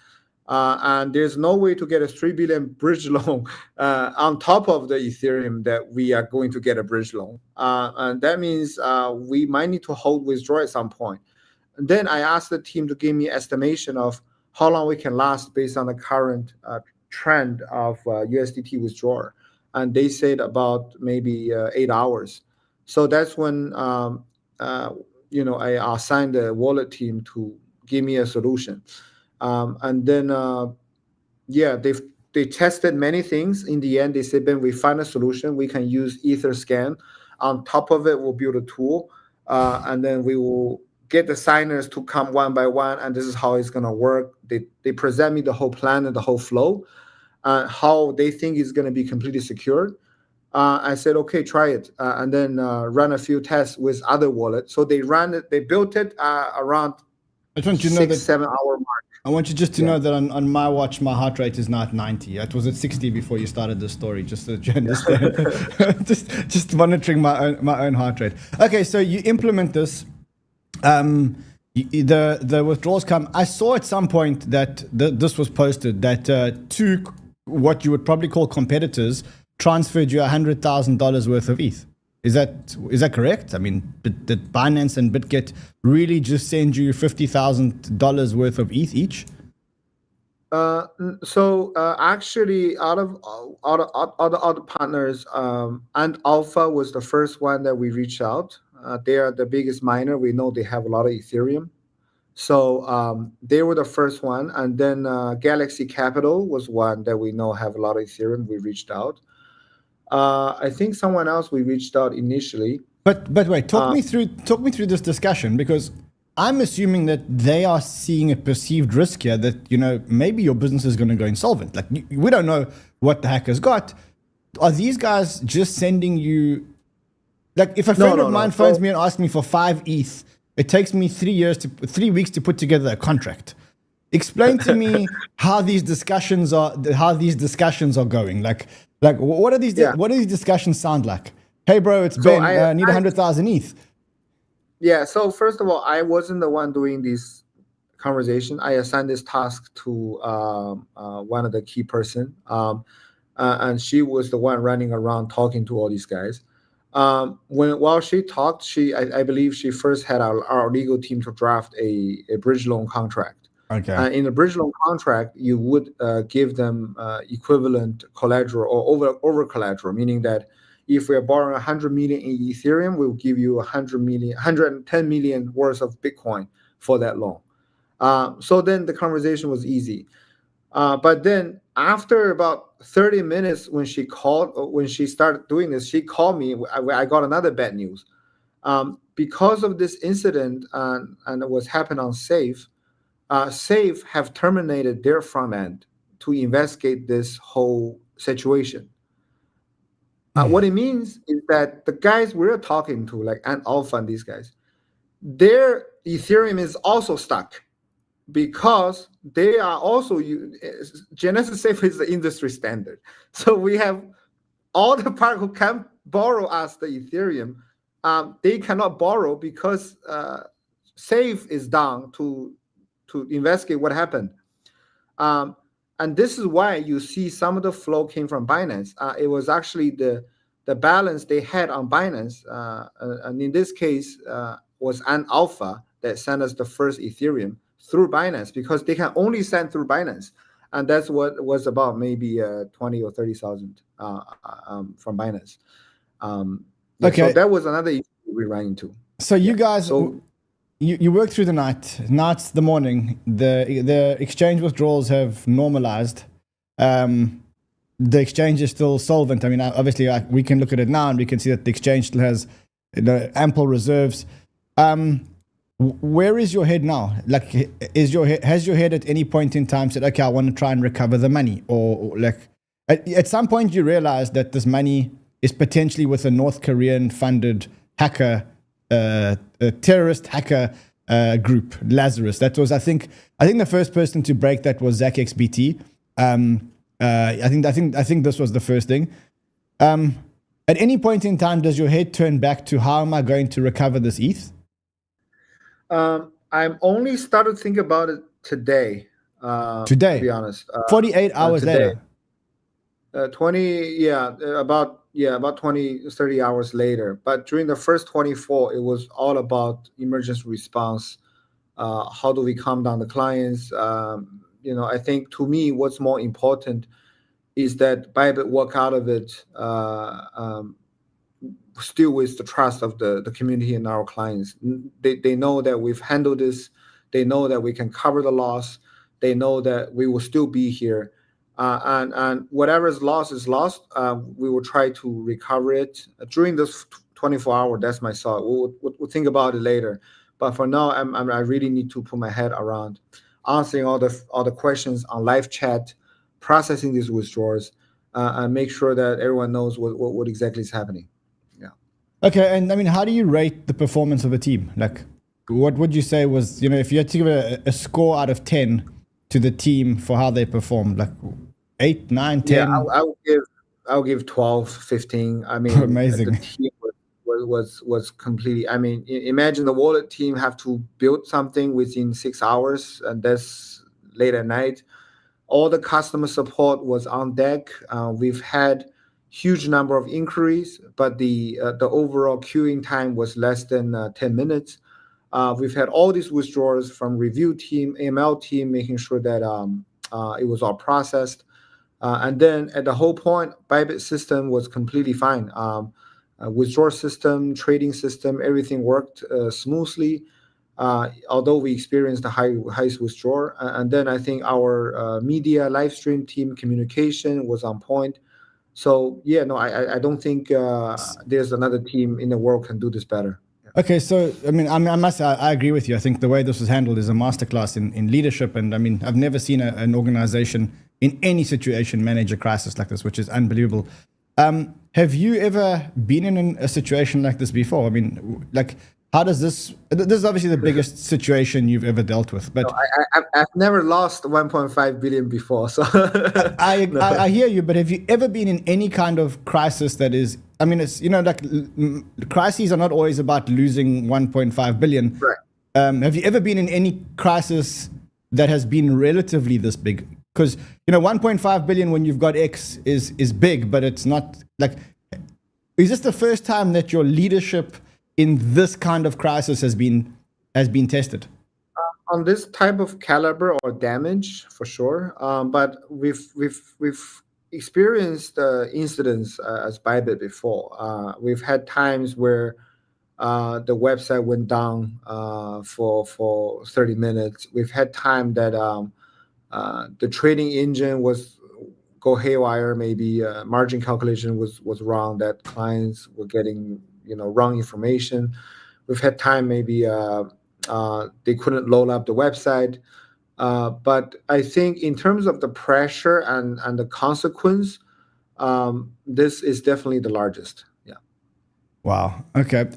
[SPEAKER 2] And there's no way to get a 3 billion bridge loan on top of the Ethereum that we are going to get a bridge loan. And that means we might need to hold withdrawal at some point. And then I asked the team to give me estimation of how long we can last based on the current trend of USDT withdrawal. And they said about maybe 8 hours. So that's when I assigned the wallet team to give me a solution. And then, they tested many things. In the end, they said, when we find a solution, we can use Etherscan. On top of it, we'll build a tool, and then we will get the signers to come one by one, and this is how it's going to work. They present me the whole plan and the whole flow, how they think it's going to be completely secured. I said, okay, try it, and then run a few tests with other wallets. So they built it around 6-7 hour mark.
[SPEAKER 1] I want you just to know that on my watch, my heart rate is now at 90. It was at 60 before you started the story, just so that you understand. just monitoring my own heart rate. Okay, so you implement this. The withdrawals come. I saw at some point that this was posted that two, what you would probably call competitors, transferred you $100,000 worth of ETH. Is that correct? I mean, did Binance and BitGet really just send you $50,000 worth of ETH each?
[SPEAKER 2] Actually, out of other partners, and Alpha was the first one that we reached out. They are the biggest miner. We know they have a lot of Ethereum. So they were the first one. And then Galaxy Capital was one that we know have a lot of Ethereum. We reached out. I think someone else we reached out initially.
[SPEAKER 1] But wait, talk me through this discussion, because I'm assuming that they are seeing a perceived risk here that, maybe your business is going to go insolvent. Like, we don't know what the hackers got. Are these guys just sending you, like, if a friend of mine phones me and asks me for 5 ETH, it takes me 3 weeks to put together a contract. Explain to me how these discussions are going. Like what are these discussions sound like? Hey bro, it's Ben. I need 100,000 ETH.
[SPEAKER 2] Yeah. So first of all, I wasn't the one doing this conversation. I assigned this task to one of the key person, and she was the one running around talking to all these guys. While she talked, I believe she first had our legal team to draft a bridge loan contract. Okay. In a bridge loan contract, you would give them equivalent collateral or over collateral, meaning that if we're borrowing 100 million in Ethereum, we'll give you 110 million worth of Bitcoin for that loan. So then the conversation was easy. But then after about 30 minutes, when she started doing this, she called me. I got another bad news. Because of this incident and it was happened on Safe, Safe have terminated their front end to investigate this whole situation. What it means is that the guys we're talking to, like 𝗕𝗏𝗕𝗢 and these guys, their Ethereum is also stuck because they are also Genesis Safe is the industry standard. So we have all the part who can borrow us the Ethereum. They cannot borrow because Safe is down to investigate what happened. And this is why you see some of the flow came from Binance. It was actually the balance they had on Binance, and in this case was 𝗕𝗏𝗕𝗢 that sent us the first Ethereum through Binance, because they can only send through Binance, and that's what was about maybe 20 or 30,000 from Binance.
[SPEAKER 1] Okay,
[SPEAKER 2] so that was another issue we ran into.
[SPEAKER 1] So you guys. You work through the night. Now it's the morning. The exchange withdrawals have normalized. The exchange is still solvent. I mean, obviously, we can look at it now and we can see that the exchange still has ample reserves. Where is your head now? Like, has your head at any point in time said, okay, I want to try and recover the money? Or like, at some point you realize that this money is potentially with a North Korean funded hacker, a terrorist hacker group, Lazarus. That was, I think the first person to break that was 𝗕𝗏𝗕𝗏𝗧. I think this was the first thing. At any point in time, does your head turn back to how am I going to recover this ETH?
[SPEAKER 2] I'm only started thinking about it today.
[SPEAKER 1] Today,
[SPEAKER 2] to be honest,
[SPEAKER 1] 48 hours later.
[SPEAKER 2] 20, 30 hours later. But during the first 24, it was all about emergency response. How do we calm down the clients? I think to me, what's more important is that Bybit walk out of it still with the trust of the community and our clients. They know that we've handled this. They know that we can cover the loss. They know that we will still be here. And whatever is lost, we will try to recover it during this 24 hours. That's my thought. We'll think about it later. But for now, I really need to put my head around answering all the questions on live chat, processing these withdrawals, and make sure that everyone knows what exactly is happening. Yeah.
[SPEAKER 1] Okay, and I mean, how do you rate the performance of a team? Like, what would you say was, if you had to give a score out of 10 to the team for how they performed, like 8, 9, 10?
[SPEAKER 2] Yeah, I'll give 12, 15. I mean,
[SPEAKER 1] amazing.
[SPEAKER 2] The team was completely. I mean, imagine the wallet team have to build something within 6 hours, and that's late at night. All the customer support was on deck. We've had huge number of inquiries, but the overall queuing time was less than 10 minutes. We've had all these withdrawals from review team, AML team, making sure that it was all processed. And then at the whole point, Bybit system was completely fine. Withdrawal system, trading system, everything worked smoothly. Although we experienced the highest withdrawal. And then I think our media live stream team communication was on point. So yeah, no, I don't think there's another team in the world can do this better.
[SPEAKER 1] Okay, so I mean, I agree with you. I think the way this was handled is a masterclass in leadership, and I mean, I've never seen an organization in any situation manage a crisis like this, which is unbelievable. Have you ever been in a situation like this before? I mean, like, how does this is obviously the biggest situation you've ever dealt with, but
[SPEAKER 2] no, I've never lost 1.5 billion before. So
[SPEAKER 1] I hear you, but have you ever been in any kind of crisis that is, I mean, it's, like crises are not always about losing 1.5 billion.
[SPEAKER 2] Right.
[SPEAKER 1] Have you ever been in any crisis that has been relatively this big? Because 1.5 billion when you've got X is big, but it's not like. Is this the first time that your leadership in this kind of crisis has been tested?
[SPEAKER 2] On this type of caliber or damage, for sure. But we've experienced incidents as Bybit before. We've had times where the website went down for 30 minutes. We've had time that the trading engine was go haywire. Maybe margin calculation was wrong. That clients were getting wrong information. We've had time maybe they couldn't load up the website. But I think in terms of the pressure and the consequence, this is definitely the largest. Yeah.
[SPEAKER 1] Wow. Okay.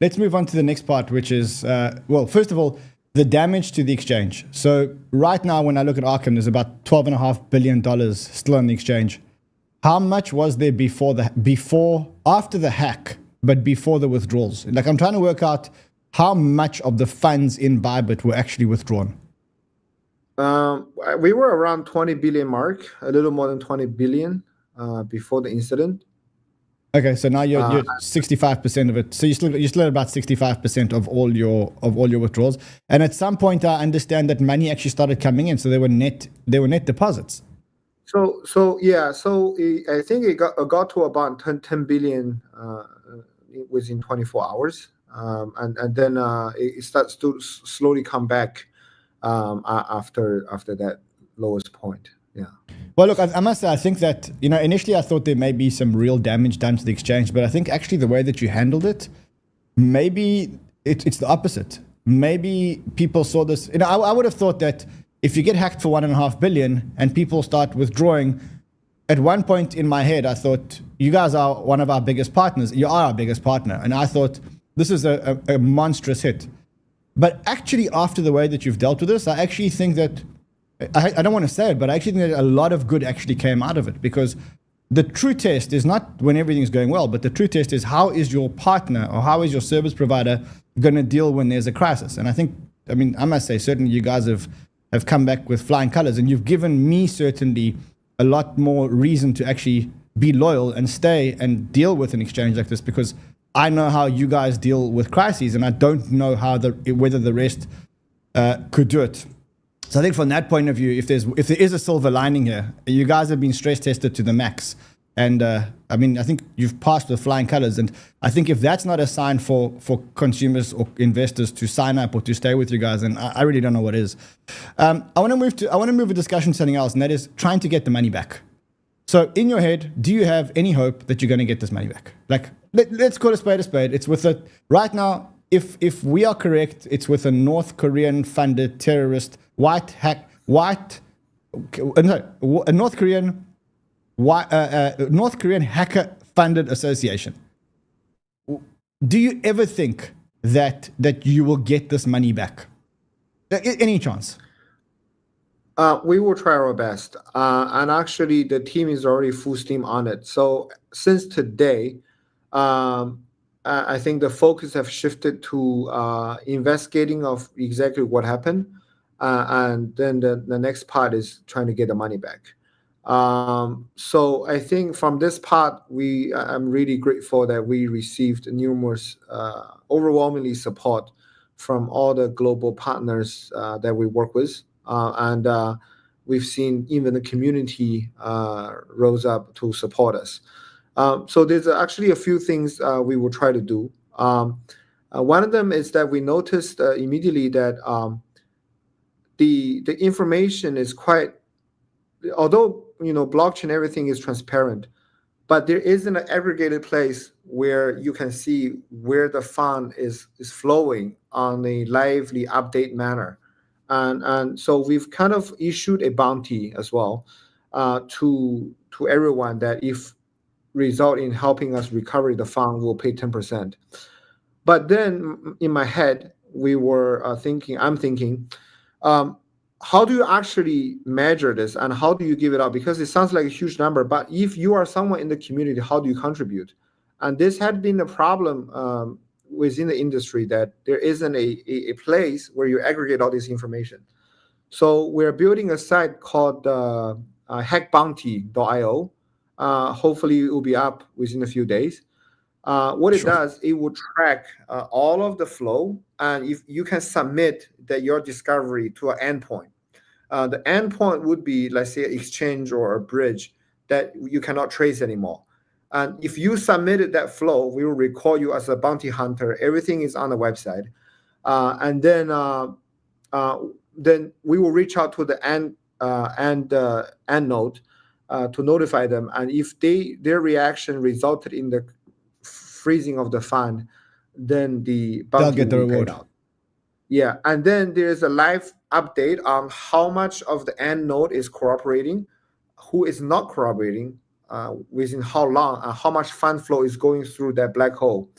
[SPEAKER 1] Let's move on to the next part, which is, well, first of all, the damage to the exchange. So right now, when I look at Arkham, there's about $12.5 billion still on the exchange. How much was there after the hack, but before the withdrawals? Like, I'm trying to work out how much of the funds in Bybit were actually withdrawn.
[SPEAKER 2] We were around 20 billion mark, a little more than 20 billion before the incident.
[SPEAKER 1] Okay, so now you're 65% of it. So you still at about 65% of all your withdrawals. And at some point, I understand that money actually started coming in, so they were net deposits.
[SPEAKER 2] So I think it got to about 10 billion within 24 hours, and then it starts to slowly come back after that lowest point. Yeah.
[SPEAKER 1] Well, look, I must say, I think that, initially I thought there may be some real damage done to the exchange, but I think actually the way that you handled it, maybe it's the opposite. Maybe people saw this. I would have thought that if you get hacked for $1.5 billion and people start withdrawing, at one point in my head, I thought, you guys are one of our biggest partners. You are our biggest partner. And I thought, this is a monstrous hit. But actually, after the way that you've dealt with this, I actually think that, I don't want to say it, but I actually think that a lot of good actually came out of it, because the true test is not when everything's going well, but the true test is how is your partner or how is your service provider going to deal when there's a crisis. And I must say, certainly you guys have come back with flying colors, and you've given me certainly a lot more reason to actually be loyal and stay and deal with an exchange like this, because I know how you guys deal with crises, and I don't know whether the rest could do it. So I think from that point of view, if there is a silver lining here, you guys have been stress tested to the max. And I think you've passed with flying colors. And I think if that's not a sign for consumers or investors to sign up or to stay with you guys, then I really don't know what is. I want to move a discussion to something else, and that is trying to get the money back. So in your head, do you have any hope that you're going to get this money back? Like, let's call a spade a spade. It's with right now, if we are correct, it's with a North Korean funded terrorist a North Korean hacker funded association. Do you ever think that you will get this money back? Any chance?
[SPEAKER 2] We will try our best. And actually, the team is already full steam on it. So since today, I think the focus have shifted to investigating of exactly what happened. And then the next part is trying to get the money back. So I think from this part, I'm really grateful that we received numerous, overwhelmingly support from all the global partners that we work with. And we've seen even the community rose up to support us. So there's actually a few things we will try to do. One of them is that we noticed immediately that the information is quite, although blockchain, everything is transparent, but there isn't an aggregated place where you can see where the fund is flowing on a lively update manner. And so we've kind of issued a bounty as well to everyone that if result in helping us recover the fund, will pay 10%. But then in my head, I'm thinking, how do you actually measure this, and how do you give it out? Because it sounds like a huge number, but if you are someone in the community, how do you contribute? And this had been a problem within the industry, that there isn't a place where you aggregate all this information. So we're building a site called hackbounty.io. Hopefully it will be up within a few days. What it does, it will track all of the flow, and if you can submit your discovery to an endpoint. The endpoint would be, let's say, an exchange or a bridge that you cannot trace anymore. And if you submitted that flow, we will record you as a bounty hunter. Everything is on the website. And then we will reach out to the end node to notify them. And if their reaction resulted in the freezing of the fund, then the bounty
[SPEAKER 1] They'll get the
[SPEAKER 2] will be
[SPEAKER 1] reward.
[SPEAKER 2] paid out. Yeah, and then there's a live update on how much of the end node is cooperating, who is not cooperating, within how long, and how much fund flow is going through that black hole.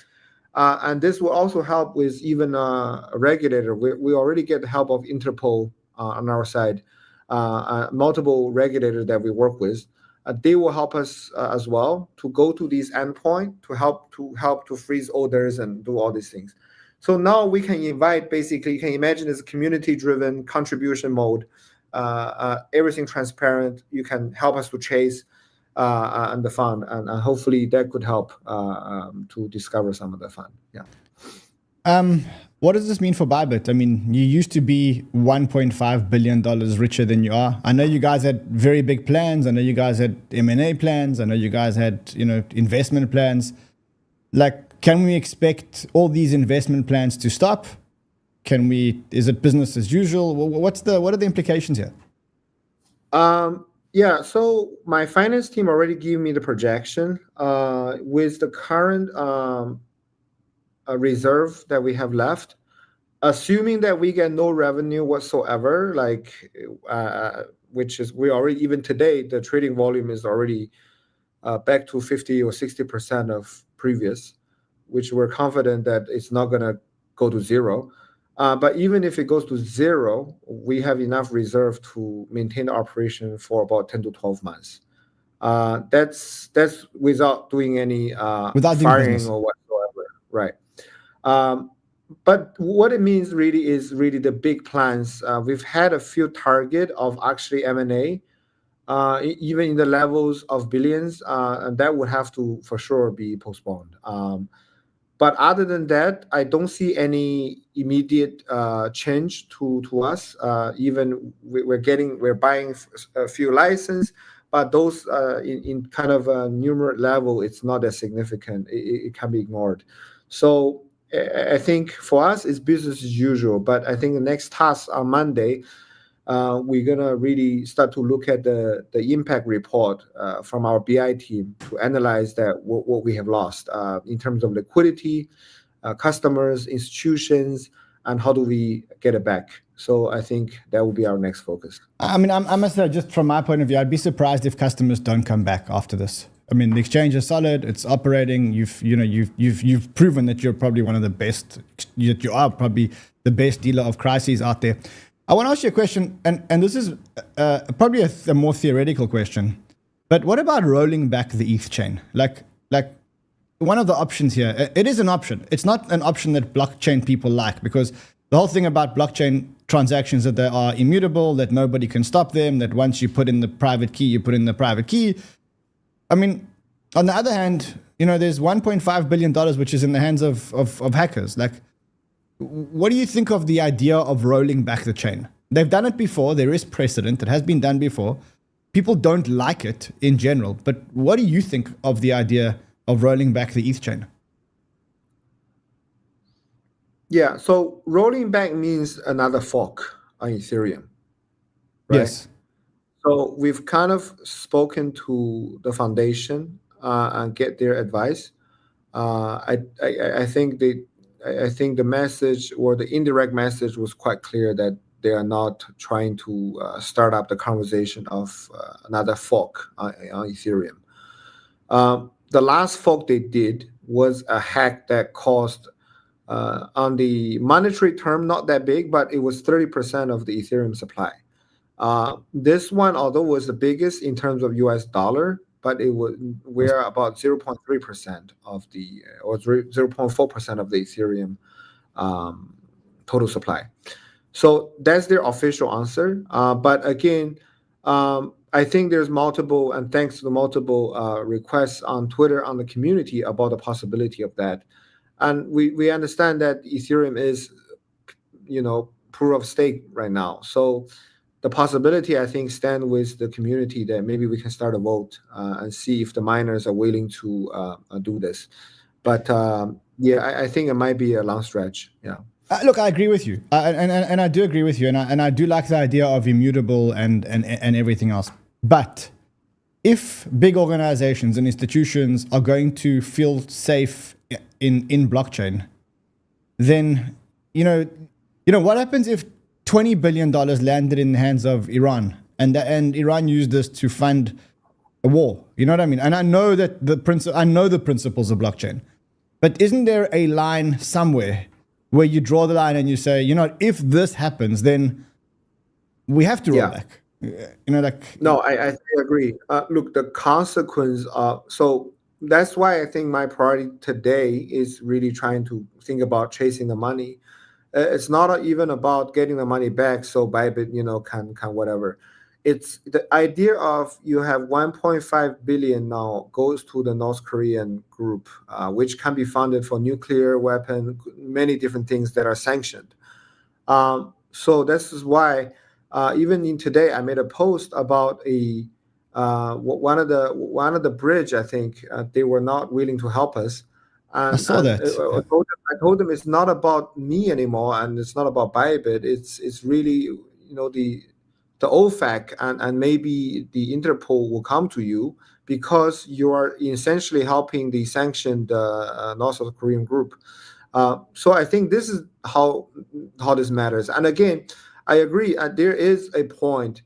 [SPEAKER 2] And this will also help with even a regulator. We already get the help of Interpol on our side, multiple regulators that we work with. They will help us as well to go to these endpoints to help to freeze orders and do all these things. So now we can invite, basically, you can imagine it's a community-driven contribution mode, everything transparent. You can help us to chase and the fund, and hopefully that could help to discover some of the fund. Yeah.
[SPEAKER 1] What does this mean for Bybit? I mean, you used to be $1.5 billion richer than you are. I know you guys had very big plans. I know you guys had M&A plans. I know you guys had, investment plans. Like, can we expect all these investment plans to stop? Is it business as usual? What are the implications here?
[SPEAKER 2] Yeah, so my finance team already gave me the projection with the current reserve that we have left, assuming that we get no revenue whatsoever, which is we already, even today, the trading volume is already back to 50 or 60% of previous, which we're confident that it's not going to go to zero. But even if it goes to zero, we have enough reserve to maintain the operation for about 10 to 12 months. That's without doing any firing or whatsoever, right? But what it means really is the big plans. We've had a few target of actually M&A, even in the levels of billions, and that would have to for sure be postponed. But other than that, I don't see any immediate change to us. Even we're buying a few licenses, but those in kind of a numerate level, it's not as significant. It can be ignored. So I think for us, it's business as usual. But I think the next task on Monday, we're gonna really start to look at the impact report from our BI team to analyze what we have lost in terms of liquidity, customers, institutions, and how do we get it back. So I think that will be our next focus.
[SPEAKER 1] I mean, I must say, just from my point of view, I'd be surprised if customers don't come back after this. I mean, the exchange is solid; it's operating. You've proven that you're probably one of the best. You are probably the best dealer of crises out there. I want to ask you a question, and this is probably a more theoretical question, but what about rolling back the ETH chain? Like one of the options here, it is an option. It's not an option that blockchain people like, because the whole thing about blockchain transactions that they are immutable, that nobody can stop them, that once you put in the private key, you put in the private key. I mean, on the other hand, there's $1.5 billion, which is in the hands of hackers. Like, what do you think of the idea of rolling back the chain? They've done it before. There is precedent. It has been done before. People don't like it in general. But what do you think of the idea of rolling back the ETH chain?
[SPEAKER 2] Yeah, so rolling back means another fork on Ethereum, right?
[SPEAKER 1] Yes.
[SPEAKER 2] So we've kind of spoken to the foundation and get their advice. I think the message, or the indirect message, was quite clear that they are not trying to start up the conversation of another fork on Ethereum. The last fork they did was a hack that caused, on the monetary term, not that big, but it was 30% of the Ethereum supply. This one, although was the biggest in terms of US dollar, but we're about 0.3% of the, or 0.4% of the Ethereum total supply. So that's their official answer. But again, I think there's multiple, and thanks to the multiple requests on Twitter, on the community, about the possibility of that. And we understand that Ethereum is, proof of stake right now. So the possibility, I think, stand with the community that maybe we can start a vote and see if the miners are willing to do this. But yeah, I think it might be a long stretch. Yeah.
[SPEAKER 1] Look, I agree with you, and I do agree with you, and I do like the idea of immutable and everything else. But if big organizations and institutions are going to feel safe in blockchain, then you know what happens if $20 billion landed in the hands of Iran, and Iran used this to fund a war? You know what I mean? And I know that the principles of blockchain, but isn't there a line somewhere where you draw the line and you say, if this happens, then we have to roll back?
[SPEAKER 2] No, I agree. Look, the consequence so that's why I think my priority today is really trying to think about chasing the money. It's not even about getting the money back so Bybit, can whatever. It's the idea of you have 1.5 billion now goes to the North Korean group, which can be funded for nuclear weapon, many different things that are sanctioned. So this is why even in today I made a post about one of the bridge. I think they were not willing to help us. And,
[SPEAKER 1] I saw that.
[SPEAKER 2] I told them it's not about me anymore, and it's not about Bybit. It's really the 𝗕𝗢𝗥𝗗 and maybe the Interpol will come to you because you are essentially helping the sanctioned North Korean group. So I think this is how this matters. And again, I agree. There is a point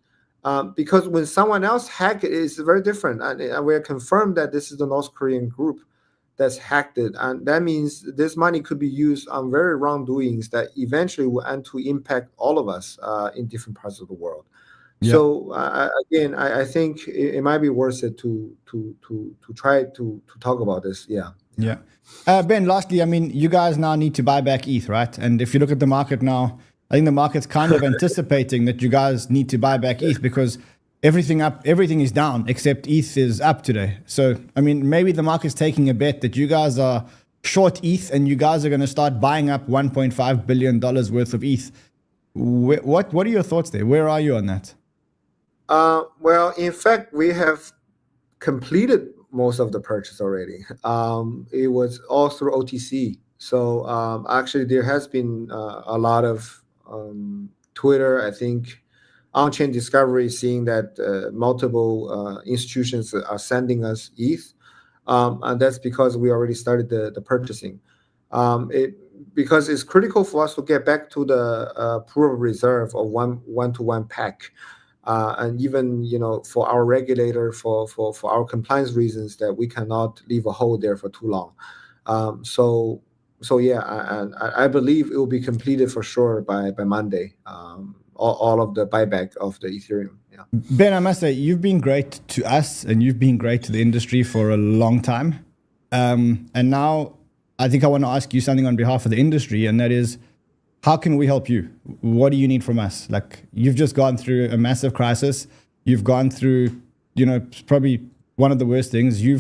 [SPEAKER 2] because when someone else hack it, it's very different. And we are confirmed that this is the North Korean group that's hacked it. And that means this money could be used on very wrongdoings that eventually will end to impact all of us in different parts of the world. Yeah. So again, I think it might be worth it to try to talk about this. Yeah.
[SPEAKER 1] Yeah. Ben, lastly, I mean, you guys now need to buy back ETH, right? And if you look at the market now, I think the market's kind of anticipating that you guys need to buy back ETH because everything is down except ETH is up today. So, I mean, maybe the market's taking a bet that you guys are short ETH and you guys are going to start buying up $1.5 billion worth of ETH. What are your thoughts there? Where are you on that?
[SPEAKER 2] Well, in fact, we have completed most of the purchase already. It was all through OTC. So actually, there has been a lot of Twitter, I think, on-chain discovery, seeing that multiple institutions are sending us ETH. And that's because we already started the purchasing. Because it's critical for us to get back to the proof of reserve of one-to-one pack. And even for our regulator, for our compliance reasons, that we cannot leave a hole there for too long. So yeah, I believe it will be completed for sure by Monday. All of the buyback of the Ethereum. Yeah.
[SPEAKER 1] Ben, I must say you've been great to us and you've been great to the industry for a long time. And now I think I want to ask you something on behalf of the industry, and that is, how can we help you? What do you need from us? Like, you've just gone through a massive crisis. You've gone through, probably one of the worst things. You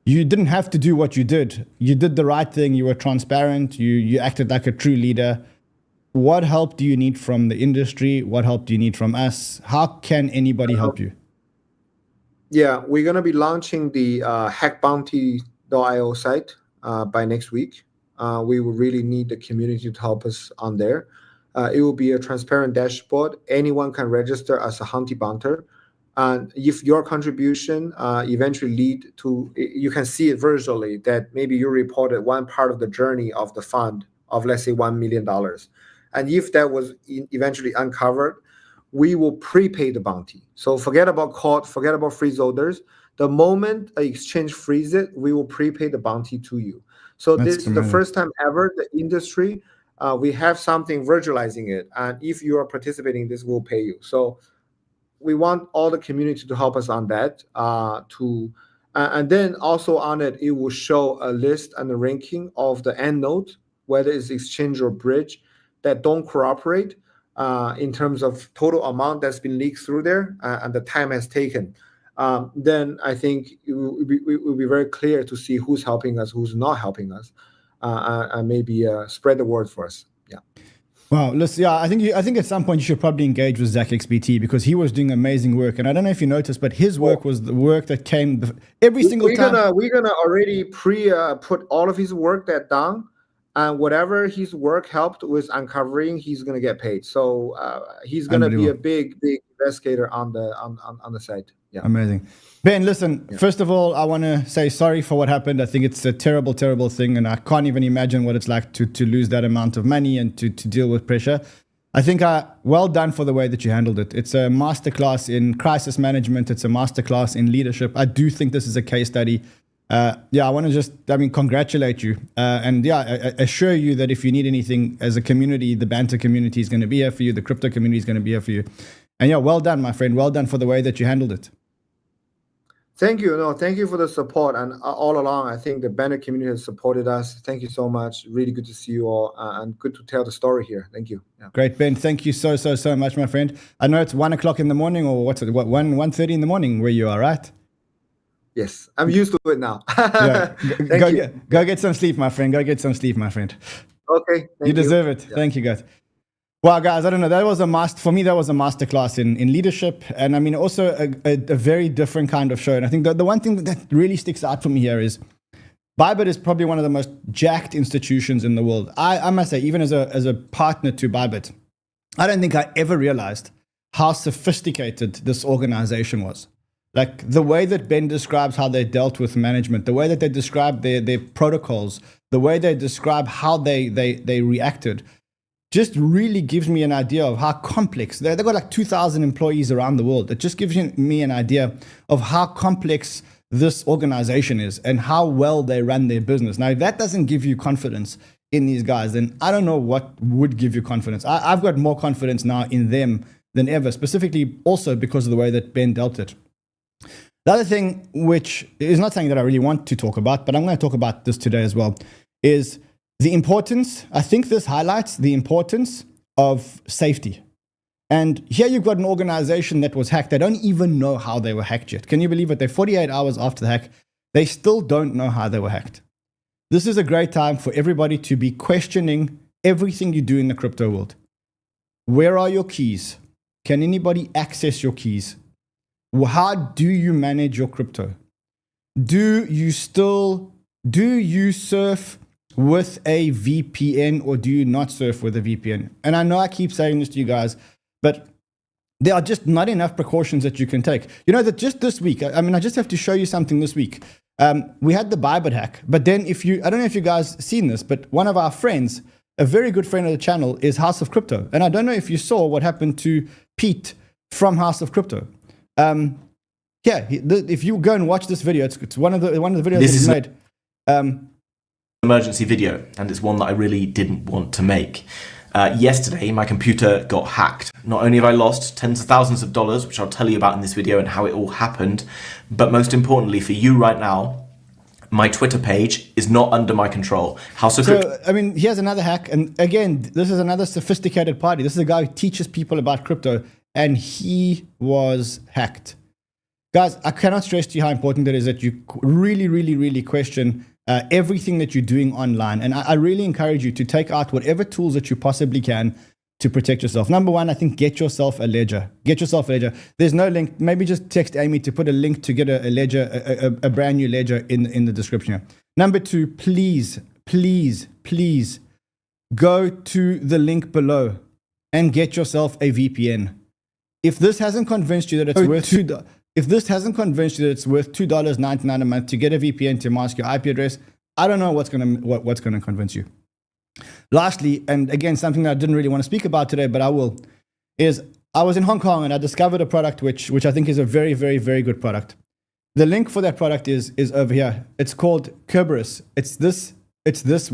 [SPEAKER 1] didn't have to do what you did. You did the right thing. You were transparent. You acted like a true leader. What help do you need from the industry? What help do you need from us? How can anybody help you?
[SPEAKER 2] Yeah, we're going to be launching the hackbounty.io site by next week. We will really need the community to help us on there. It will be a transparent dashboard. Anyone can register as a Hunty Bounter. And if your contribution eventually lead to, you can see it visually that maybe you reported one part of the journey of the fund of, let's say, $1 million. And if that was eventually uncovered, we will prepay the bounty. So forget about court, forget about freeze orders. The moment an exchange frees it, we will prepay the bounty to you. So this is the first time ever the industry, we have something virtualizing it. And if you are participating in this, we'll pay you. So we want all the community to help us on that. And then also on it, it will show a list and a ranking of the end node, whether it's exchange or bridge, that don't cooperate in terms of total amount that's been leaked through there and the time has taken. Then I think it will be very clear to see who's helping us, who's not helping us, and maybe spread the word for us. Yeah.
[SPEAKER 1] Wow, listen, yeah, I think at some point you should probably engage with 𝗕𝗍𝗓 because he was doing amazing work, and I don't know if you noticed, but his work was the work that came every single time.
[SPEAKER 2] We're gonna already put all of his work that down, and whatever his work helped with uncovering, he's gonna get paid. So he's gonna be a big investigator on the site. Yeah,
[SPEAKER 1] amazing. Ben, listen, first of all, I want to say sorry for what happened. I think it's a terrible, terrible thing, and I can't even imagine what it's like to lose that amount of money and to deal with pressure. I think well done for the way that you handled it. It's a masterclass in crisis management. It's a masterclass in leadership. I do think this is a case study. I want to congratulate you. I assure you that if you need anything as a community, the banter community is going to be here for you. The crypto community is going to be here for you. And well done, my friend. Well done for the way that you handled it.
[SPEAKER 2] Thank you. No, thank you for the support. And all along, I think the banner community has supported us. Thank you so much. Really good to see you all and good to tell the story here. Thank you. Yeah.
[SPEAKER 1] Great, Ben. Thank you so much, my friend. I know it's 1 o'clock in the morning, or what's it, 1:30 in the morning where you are, right?
[SPEAKER 2] Yes, I'm used to it now.
[SPEAKER 1] Go get some sleep, my friend. Go get some sleep, my friend.
[SPEAKER 2] Okay.
[SPEAKER 1] You deserve it. Yeah. Thank you, guys. Well, guys, I don't know. That was for me, that was a masterclass in leadership. And I mean, also a very different kind of show. And I think the one thing that really sticks out for me here is Bybit is probably one of the most jacked institutions in the world. I must say, even as a partner to Bybit, I don't think I ever realized how sophisticated this organization was. Like the way that Ben describes how they dealt with management, the way that they describe their protocols, the way they describe how they reacted, just really gives me an idea of how complex. They've got like 2,000 employees around the world. It just gives me an idea of how complex this organization is and how well they run their business. Now, if that doesn't give you confidence in these guys, then I don't know what would give you confidence. I've got more confidence now in them than ever, specifically also because of the way that Ben dealt it. The other thing, which is not something that I really want to talk about, but I'm going to talk about this today as well, is the importance. I think this highlights the importance of safety. And here you've got an organization that was hacked. They don't even know how they were hacked yet. Can you believe it? They're 48 hours after the hack. They still don't know how they were hacked. This is a great time for everybody to be questioning everything you do in the crypto world. Where are your keys? Can anybody access your keys? How do you manage your crypto? Do you surf with a VPN or do you not surf with a VPN? And I know I keep saying this to you guys, but there are just not enough precautions that you can take. You know that just this week, I just have to show you something this week. We had the Bybit hack, but then I don't know if you guys seen this, but one of our friends, a very good friend of the channel, is House of Crypto. And I don't know if you saw what happened to Pete from House of Crypto. If you go and watch this video, it's one of the videos that he made.
[SPEAKER 3] Emergency video, and it's one that I really didn't want to make. Yesterday, my computer got hacked. Not only have I lost tens of thousands of dollars, which I'll tell you about in this video and how it all happened, but most importantly for you right now, my Twitter page is not under my control.
[SPEAKER 1] Here's another hack. And again, this is another sophisticated party. This is a guy who teaches people about crypto, and he was hacked. Guys, I cannot stress to you how important it is that you really, really, really question everything that you're doing online. And I really encourage you to take out whatever tools that you possibly can to protect yourself. Number one, I think get yourself a ledger. Get yourself a ledger. There's no link. Maybe just text Amy to put a link to get a ledger, a brand new ledger in the description here. Number two, please go to the link below and get yourself a VPN. If this hasn't convinced you that it's worth $2.99 a month to get a VPN to mask your IP address, I don't know what's gonna convince you. Lastly, and again, something that I didn't really want to speak about today, but I will, is I was in Hong Kong and I discovered a product which I think is a very, very, very good product. The link for that product is over here. It's called 𝗕𝗏𝗘. It's this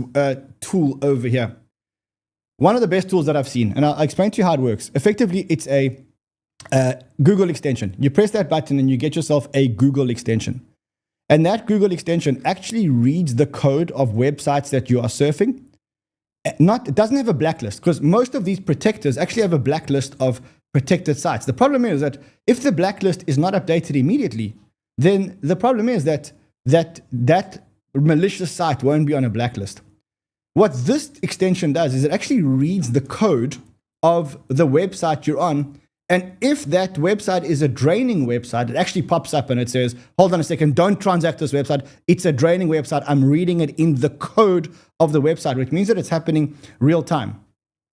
[SPEAKER 1] tool over here. One of the best tools that I've seen, and I'll explain to you how it works. Effectively, it's a Google extension. You press that button and you get yourself a Google extension. And that Google extension actually reads the code of websites that you are surfing. It doesn't have a blacklist, because most of these protectors actually have a blacklist of protected sites. The problem is that if the blacklist is not updated immediately, then the problem is that malicious site won't be on a blacklist. what this extension does is it actually reads the code of the website you're on. And if that website is a draining website, it actually pops up and it says, hold on a second, don't transact this website. It's a draining website. I'm reading it in the code of the website, which means that it's happening real time.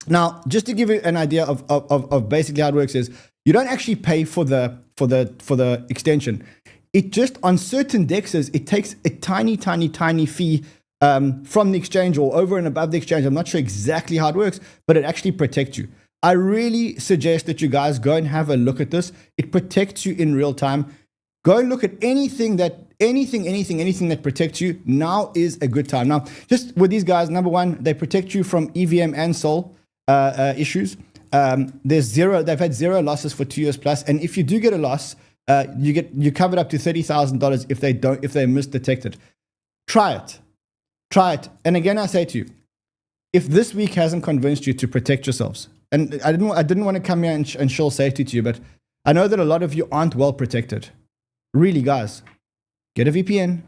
[SPEAKER 1] Now, just to give you an idea of basically how it works is you don't actually pay for the extension. It just, on certain dexes, it takes a tiny fee from the exchange or over and above the exchange. I'm not sure exactly how it works, but it actually protects you. I really suggest that you guys go and have a look at this. It protects you in real time. Go and look at anything that protects you. Now is a good time. Now, just with these guys, number one, they protect you from EVM and SOL issues. They've had zero losses for 2 years plus, and if you do get a loss, you covered up to $30,000 if they misdetect it. Try it. And again, I say to you, if this week hasn't convinced you to protect yourselves, and I didn't want to come here and show safety to you, but I know that a lot of you aren't well protected. Really, guys, get a VPN,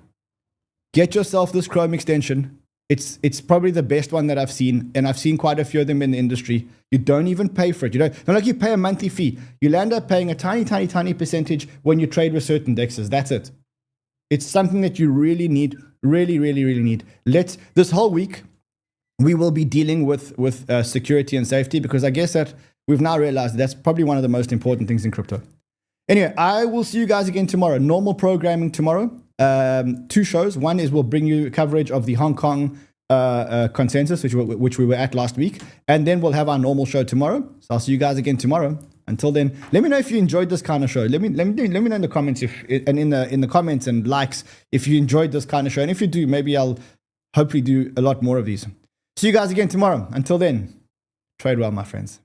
[SPEAKER 1] get yourself this Chrome extension. It's probably the best one that I've seen, and I've seen quite a few of them in the industry. You don't even pay for it. You don't, not like you pay a monthly fee. You'll end up paying a tiny percentage when you trade with certain dexes. That's it. It's something that you really need, really need. This whole week, we will be dealing with security and safety, because I guess that we've now realized that's probably one of the most important things in crypto. Anyway, I will see you guys again tomorrow. Normal programming tomorrow. 2 shows. One is we'll bring you coverage of the Hong Kong consensus, which we were at last week. And then we'll have our normal show tomorrow. So I'll see you guys again tomorrow. Until then, let me know if you enjoyed this kind of show. Let me know in the comments in the comments and likes if you enjoyed this kind of show. And if you do, maybe I'll hopefully do a lot more of these. See you guys again tomorrow. Until then, trade well, my friends.